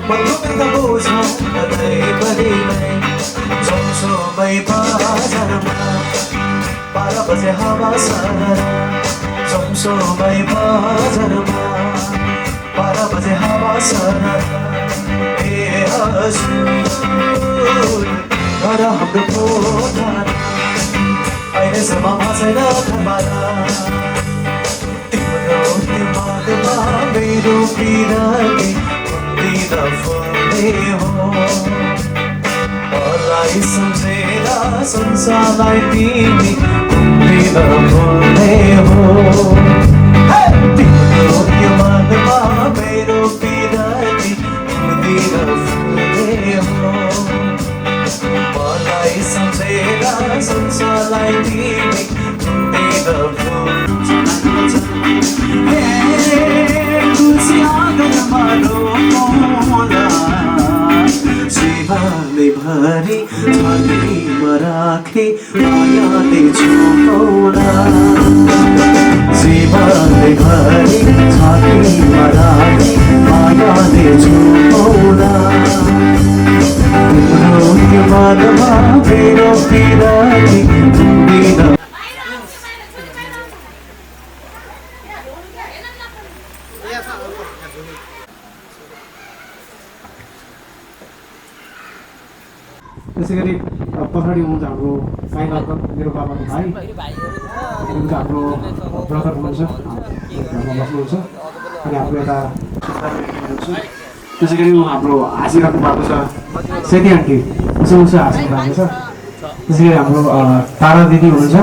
मनको बेदा बोझ कलै मरिलै सँगसँगै बाजारमा 12 बजे हावा सारा सँगसँगै बाजारमा 12 बजे हावा सारा ए हजुर घर हाम्रो कोठा अहिलेसम्म छैन खबरा तिम्रो त्यो मागमा मेरो बिरामी कुन्दिन फुल्ने हो मलाई सम्झेर संसारलाई तिमी कुन्दिन फुल्ने हो तिम्रो त्यो मागमा मेरो बिरामी कुन्दिन फुल्ने हो मलाई सम्झेर संसारलाई तिमी कुन्दिन फुल्ने तुलसी आँगनमा रोला जीवन जीवनभरि छातीमा राखे मायाले छोडौला जीवनभरि छातीमा राखे मायाले छोडौला तिम्रो त्यो बादमा मेरो पिराती डुब्दिन त्यसै गरी पछाडि हुनुहुन्छ हाम्रो साई बाबा मेरो बाबाको भाइ हुनुहुन्छ हाम्रो ब्रदर हुनुहुन्छ घरमा बस्नुहुन्छ अनि हाम्रो यता त्यसै गरी हाम्रो हाँसिराख्नु भएको छ सेती आन्टी उसो उसो हाँसिनु भएको छ त्यसै गरी हाम्रो तारा दिदी हुनुहुन्छ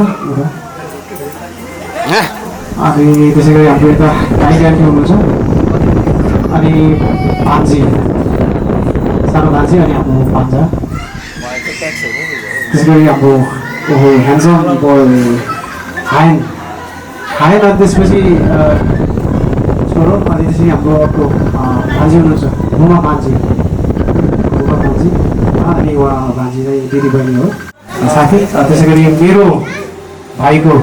अनि त्यसै गरी हाम्रो यता टाइडी आन्टी हुनुहुन्छ अनि भान्जी सानो भान्जी अनि हाम्रो भान्जा त्यसै गरी हाम्रो ह्यान्डसम हायन हायन अनि त्यसपछि छोरो अनि त्यसरी हाम्रो अर्को भान्जी हुनुहुन्छ मुमा भान्जी अनि उहाँ भान्जी चाहिँ दिदीबहिनी हो साथी त्यसै गरी मेरो भाइको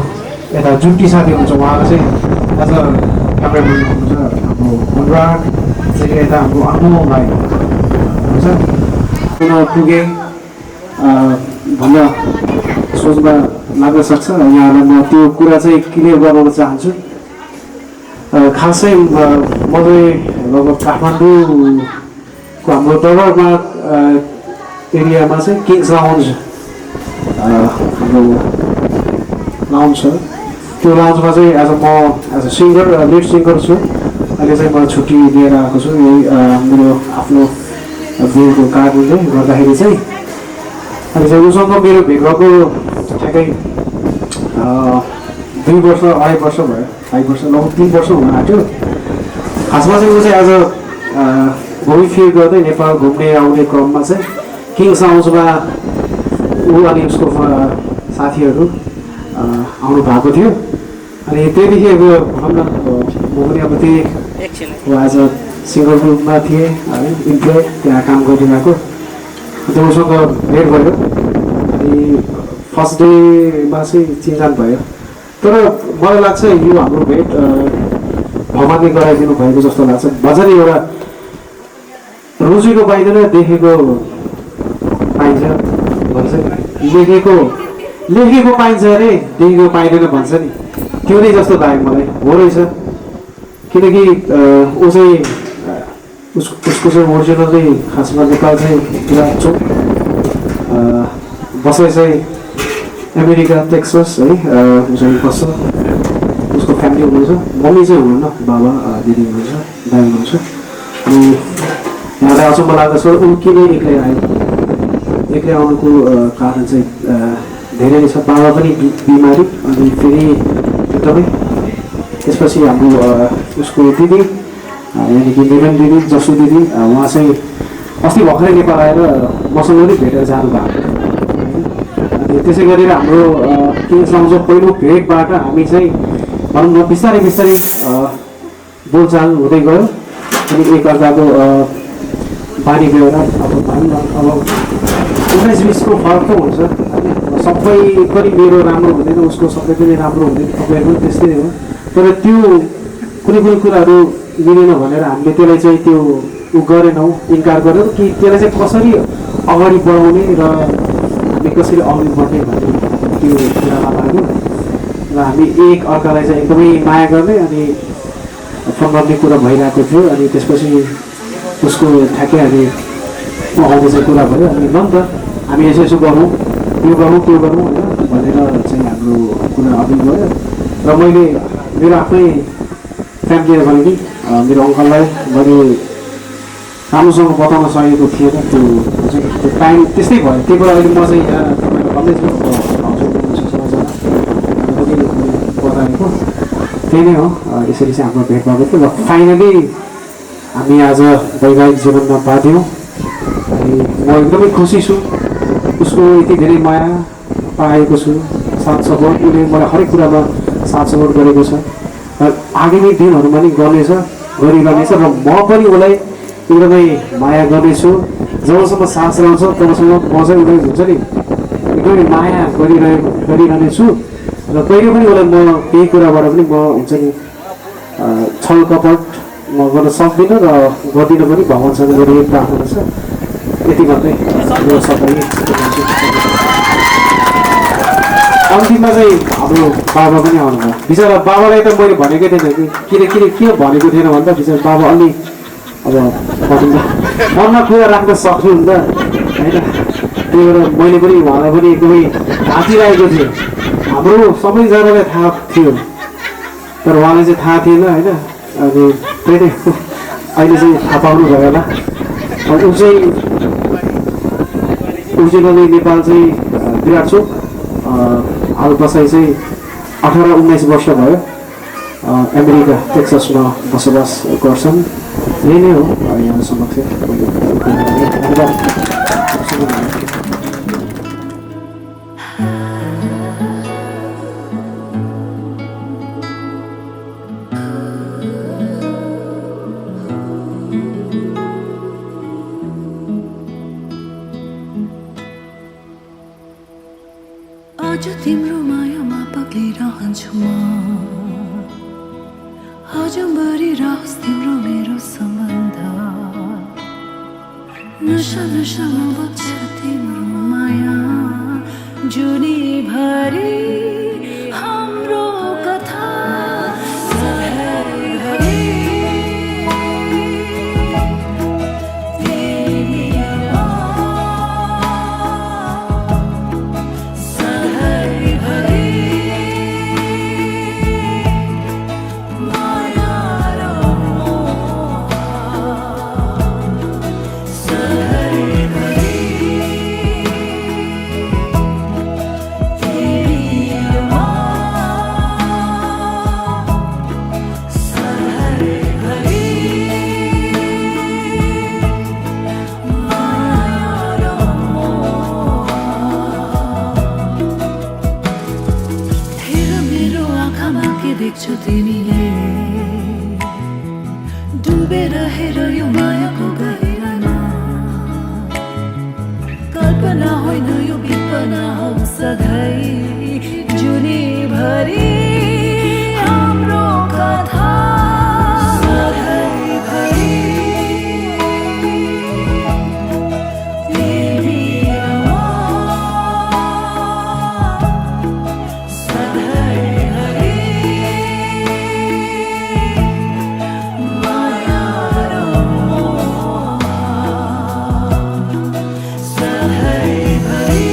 यता जुट्टी साथी हुनुहुन्छ उहाँको चाहिँ आज क्यामेराम्यान हुनुहुन्छ हाम्रो अनुराग त्यसै गरी यता हाम्रो अनु भाइ हुनुहुन्छ पुनः पुगे भन्न सोचमा लाग्न सक्छ यहाँलाई म त्यो कुरा चाहिँ क्लियर गराउन चाहन्छु खासै म चाहिँ लगभग काठमाडौँको हाम्रो दरबारमा एरियामा चाहिँ किङ्स लाउन्ज हाम्रो लाउन्ज छ त्यो लाउन्जमा चाहिँ आज म as a singer lead singer छु अहिले चाहिँ म छुट्टी लिएर आएको छु यही मेरो आफ्नो बिहेको कारणले गर्दाखेरि चाहिँ अनि चाहिँ उसँग मेरो भेट भएको ठ्याक्कै 2 वर्ष 2.5 वर्ष भयो 5 वर्ष लगभग 3 वर्ष हुन आँट्यो खासमा चाहिँ ऊ चाहिँ आज घुमिफिर गर्दै नेपाल घुम्ने आउने क्रममा चाहिँ किङ्स लाउन्जमा ऊ अनि उसको साथीहरू आउनु भएको थियो अनि त्यहीदेखि अब भनौँ न म पनि अब त्यही आज सिङ्गर ग्रुपमा थिएँ है इम्प्लोय त्यहाँ काम गरिरहेको त्यो उसँग भेट भयो अनि फर्स्ट डेमा चाहिँ चिनजान भयो तर मलाई लाग्छ यो हाम्रो भेट भगवान्ले गराइदिनु भएको जस्तो लाग्छ भजन एउटा रोजेको पाइँदैन देखेको पाइन्छ भन्छ लेखेको पाइन्छ अरे देखेको पाइँदैन भन्छ नि त्यो नै जस्तो लाग्यो मलाई हो रहेछ किनकि ऊ चाहिँ उसको चाहिँ ओरिजिनल चाहिँ खासमा नेपाल चाहिँ पुरा चोक बसाइ चाहिँ अमेरिका टेक्सस है ऊ चाहिँ बस्छ उसको फ्यामिली हुनुहुन्छ मम्मी चाहिँ हुनुहुन्न बाबा दिदी हुनुहुन्छ दाइ हुनुहुन्छ अनि यहाँलाई अचम्म लाग्दछ ऊ किन एक्लै आयो एक्लै आउनुको कारण चाहिँ धेरै नै छ बाबा पनि बिमारी अनि फेरि एकदमै त्यसपछि हाम्रो उसको दिदी यानि कि निरन दिदी जसु दिदी उहाँ चाहिँ अस्ति भर्खरै नेपाल आएर मसँग पनि भेटेर जानुभएको अनि त्यसै गरेर हाम्रो किङ्स लाउन्ज पहिलो भेटबाट हामी चाहिँ भनौँ न बिस्तारै बिस्तारै बोलचाल हुँदै गयो अनि एकअर्काको बानी व्यवहार अब भनौँ न अब 19-20को फरक त हुन्छ सबै पनि मेरो राम्रो हुँदैन उसको सबै पनि राम्रो हुँदैन तपाईँहरू त्यस्तै हो तर त्यो कुनै कुराहरू मिलेन भनेर हामीले त्यसलाई चाहिँ त्यो उ गरेनौँ इन्कार गरेनौँ कि त्यसलाई चाहिँ कसरी अगाडि बढाउने र हामी कसरी अगाडि बढ्ने भन्ने त्यो कुरामा लाग्यो र हामी एक अर्कालाई चाहिँ एकदमै माया गर्ने अनि फोन गर्ने कुरा भइरहेको थियो अनि त्यसपछि उसको ठ्याक्कै हामी आउने चाहिँ कुरा भयो अनि ल नि त हामी यसो गरौँ यो गरौँ त्यो गरौँ होइन भनेर चाहिँ हाम्रो कुरा अघि गयो र मैले मेरो आफ्नै फ्यामिलीले भने नि मेरो अङ्कललाई मैले राम्रोसँग बताउन सकेको थिएन त्यो टाइम त्यस्तै भयो त्यही भएर अहिले म चाहिँ यहाँ तपाईँलाई भन्दैछु बताएको त्यही नै हो यसरी चाहिँ हाम्रो भेट भएको थियो र फाइनली हामी आज वैवाहिक जीवनमा बाँध्यौँ अनि म एकदमै खुसी छु उसको यति धेरै माया पाएको छु साथ सपोर्ट उसले मलाई हरेक कुरामा साथ सपोर्ट गरेको छ र आगामी दिनहरूमा नि गरिरहनेछ र म पनि उसलाई एकदमै माया गर्नेछु। जबसम्म सास रहन्छ तबसम्म म चाहिँ उसलाई हुन्छ नि एकदमै माया गरिरहनेछु र कहिले पनि उसलाई म केही कुराबाट पनि म हुन्छ नि छल कपट म गर्न सक्दिनँ र गर्दिनँ पनि। भगवान्सँग मेरो यही प्रार्थना छ। यति मात्रै मेरो सबै। अन्तिममा चाहिँ हाम्रो बाबा पनि आउनुभयो। बिचरा बाबालाई त मैले भनेकै थिएन कि के भनेको थिएन भन्दा बिचरा बाबा अलि अब मनमा कुरा राख्न सक्नुहुन्छ होइन। त्यही भएर मैले पनि उहाँलाई पनि एकदमै ढाँचिरहेको थिएँ। हाम्रो सबैजनालाई थाहा थियो तर उहाँलाई चाहिँ थाहा थिएन होइन। अनि त्यही नै अहिले चाहिँ थाहा पाउनु भयो होला। ऊ चाहिँ नेपाल चाहिँ विराटचोक हाल बसाइ चाहिँ 18-19 वर्ष भयो। अमेरिका टेक्सासमा बसोबास गर्छन्। यही नै हो यहाँ समक्ष। आज तिम्रो मायामा पक्लिरहन्छु म। आजभरि रहोस् तिम्रो मेरो सम्बन्ध। नशा नशामा बग्छ तिम्रो माया। जुनीभरि हाम्रो कथा सधैँभरि तिमीमा सधैँभरि माया र मोह सधैँभरि तिमीमा सधैँभरि माया र मोह। हेर मेरो आँखामा के देख्छौ तिमीले? डुबेर हेर यो मायाको गहिराइमा। कल्पना होइन यो विपना हो सधैँ जुनीभरि हाम्रो कथा सधैँभरि तिमीमा सधैँभरि माया र मोह सधैँभरि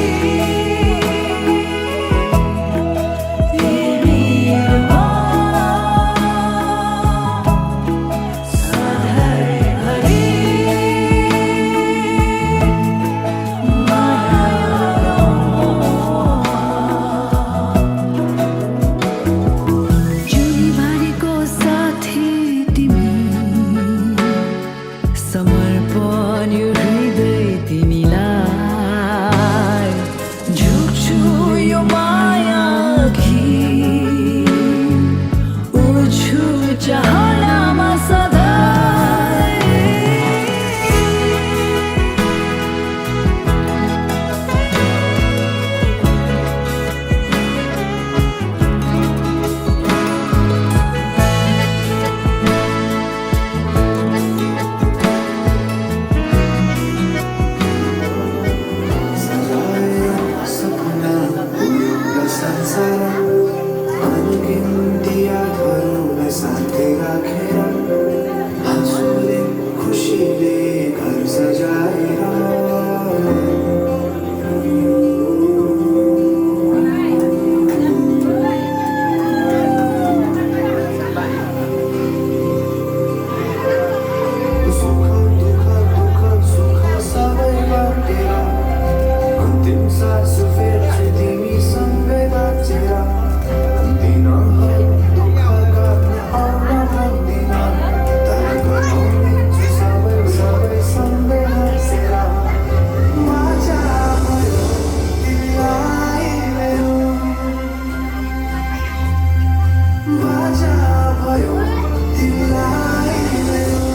तिमीमा सधैँभरि माया र मोह। जुनीभरिको साथी तिमी। समर्पण यो हृदय तिमीलाई। झुक्छु यो माया अघि। उड्छु चाहनामा सधैँ। सपना पूर्ण संसार अनगिन्ती यादहरूलाई साथै राखेर हाँसोले खुसीले घर सजाएर सुख दुःख सुख सबै बाटेर अन्तिम सास फेर्छु तिमीसँगै बाँचेर। दिनहरू दुःखका आउन सक्दिन तर गराउनेछु सबै सबै सँगै हाँसेर। वाचा भयो तिमीलाई मेरो। वाचा भयो तिमीलाई मेरो।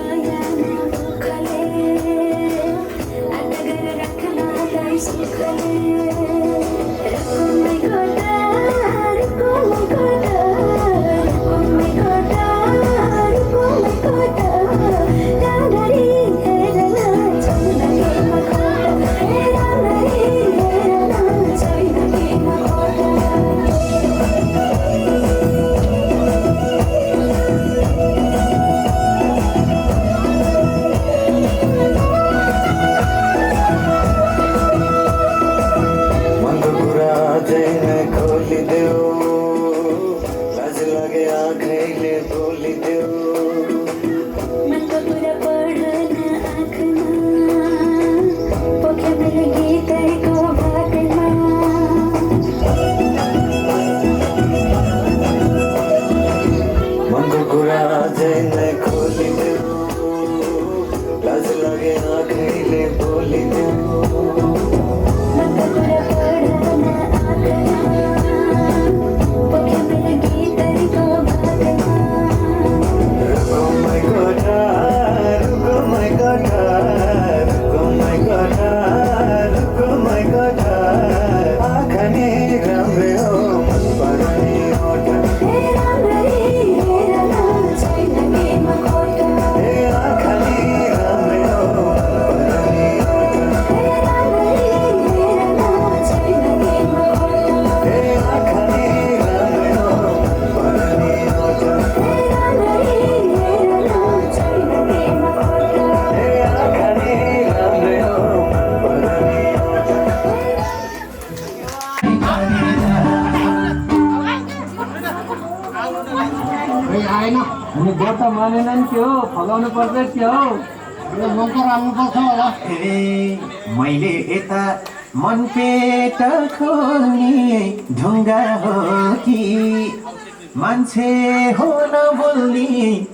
माया ना भूखले अगर रखना दर सुखले रुको मैं गोदा रुको मैं गोदा रुको मैं गोदा रुको मैं गोदा रानरी है रना चलना के मखोटा रानरी है रना चलना के मखोटा मनको कुरा चाहिँ खोलिदेऊ लाज लागे आँखैले बोलिदेऊ मनको कुरा पढ्न आँखमा पोख्या मैले गीतको भागमा मनको कुरा चाहिँ खोलिदेऊ लाज लागे आँखैले बोलिदेऊ मनको कुरा पढ्न आँखमा पोख्या मैले गीतको भागमा रुको my गोठा रुको my गोठा रुको my गोठा रुको my गोठा आँखाले राम्रै हो मन पर्ने ओठा राम्ररी हेर न छैन केमा खोटा आँखाले राम्रै हो मन पर्ने ओठा राम्ररी हेर न छैन केमा खोटा आँखाले राम्रै हो मन पर्ने ओठा राम्ररी हेर न छैन केमा खोटा आँखाले राम्रै हो मन पर्ने ओठा आएन अनि व्रत मानेन नि के हो फलाउनु पर्छ के हो मकर हाल्नु पर्छ होला मैले यता मन पेट खोल्ने ढुङ्गा हो कि मान्छे हो नबोल्ने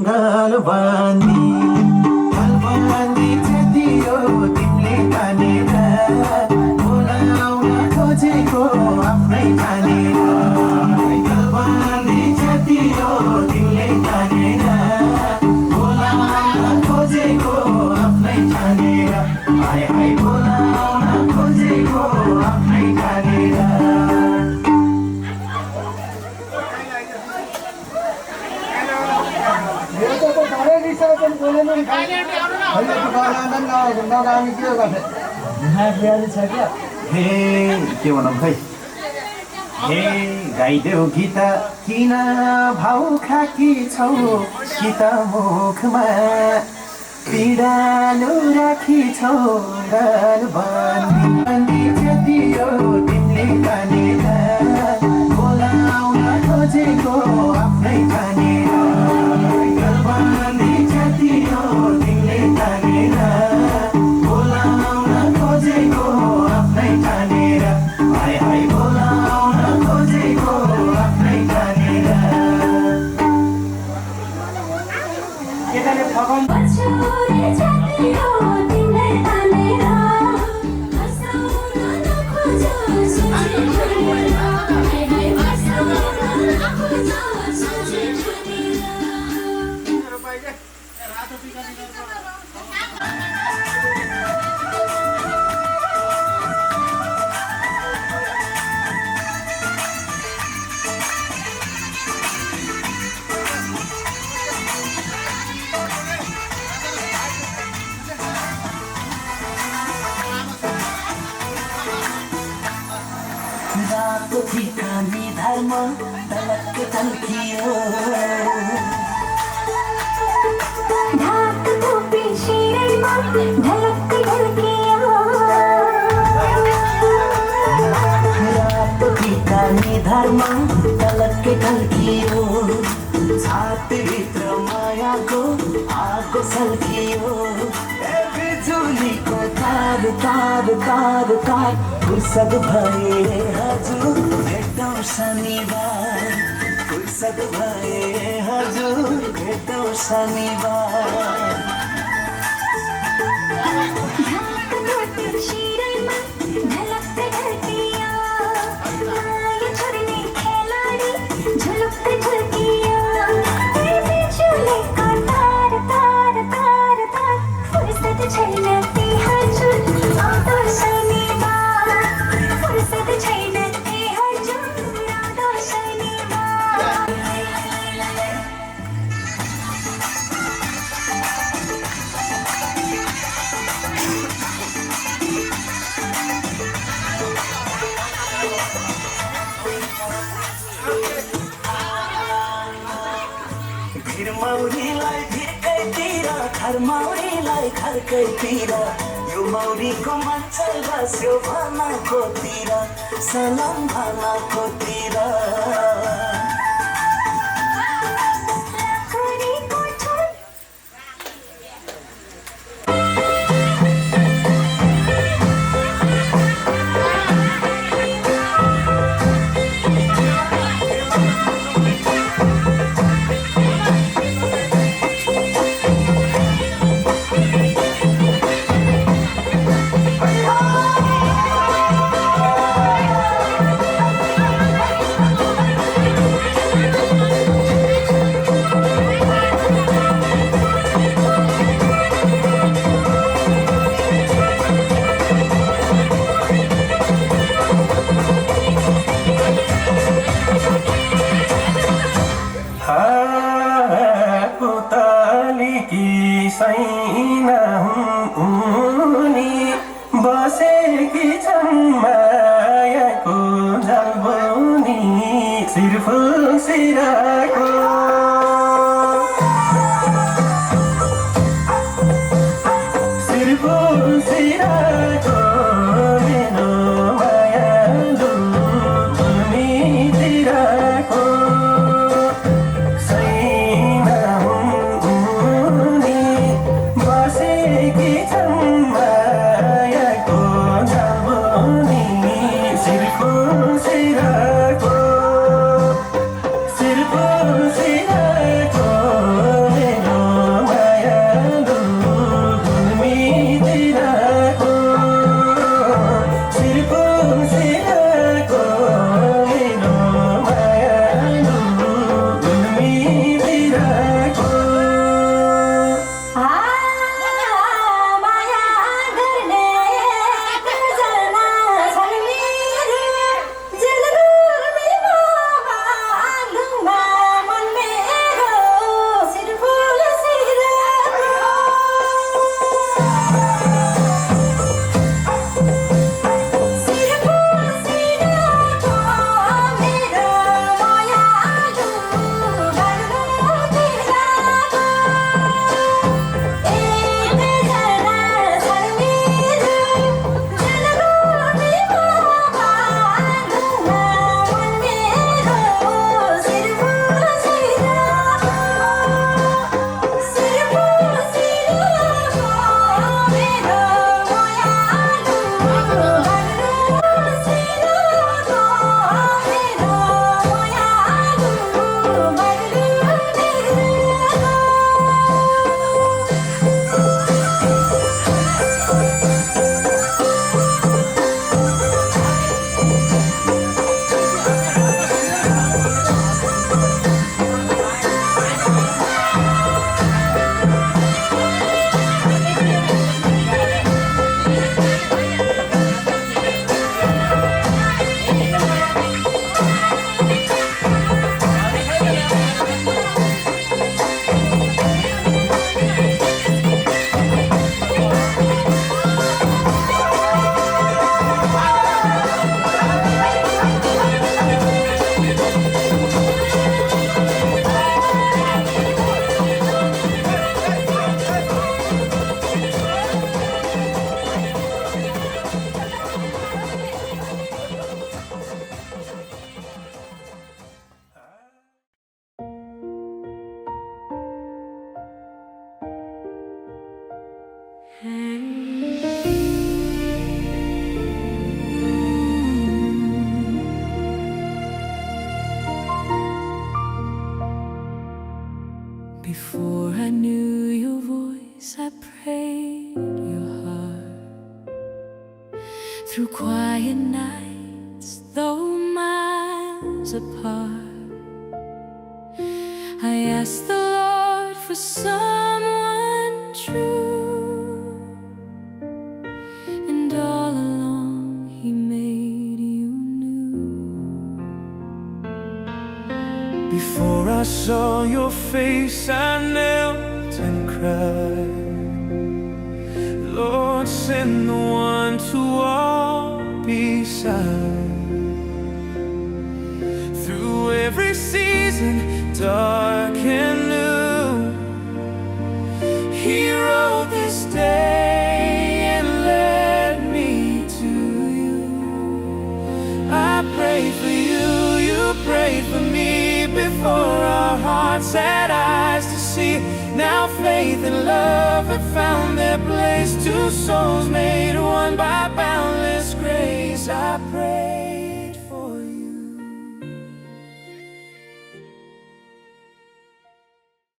गल बाँधी छेदियो तिमीले तानेर बोलाउन खोजेको आफ्नै ठानेर गल बाँधी छेदियो तिमीले तानेर बोलाउन खोजेको आफ्नै ठानेर आए आए बोलाउन खोजेको आफ्नै ठानेर हे के भनौँ खै हे गाइदेऊ गीत किन भाउ खाकी छौ कि त मुखमा पीडालु राखी छौ गल बाँधी छेदियो तिमीले तानेर बोलाउन खोजेको आफ्नै ठानेर गल बाँधी छेदियो तिमीले तानेर बोलाउन खोजेको आफ्नै ठानेर आए आए बोलाउन खोजेको आफ्नै ठानेर छोरे जाति हो तिमीलाई तानेर हँसाउन नखोज सोचे ठानेर हँसाउन नखोज सोचे ठानेर रातो ठिकानी धर्म तलक तल्कियो ढाक टोपी शिरमा झलक ढल्कियो रातो ठिकानी धर्म तलक तल्कियो छातीभित्र मायाको आगो सल्कियो बिजुलीको तार तार तार तार फुर्सद भए हजुर भेटौँ शनिबार फुर्सद भए हजुर भेटौँ शनिबार ढाक टोपी शिरमा झलक ढल्कियो माया छोड्ने खेलाडी झुलुक्क झुल्कियो बिजुलीको तार तार तार मौरीलाई भिरकैतिर खरमौरीलाई खर्कैतिर यो मौरीको मञ्चल बस्यो भनाकोतिर सलाम भनाकोतिर बसेकी छन् मायाको जलबोनी सिरफुल सिराको सिरफुल सिराको मेरो मायालु तिमीतिरको सैना हुनी बसेकी छन् Before I knew your voice, I prayed your heart. Through quiet nights, though miles apart, I asked the Lord for someone true, and all along He made you new. Before I saw your face, I knelt and cried. Lord, send the one to walk beside. Through every season, dark and new, prayed for you, you prayed for me before our hearts had eyes to see. Now faith and love have found their place, two souls made one by boundless grace. I pray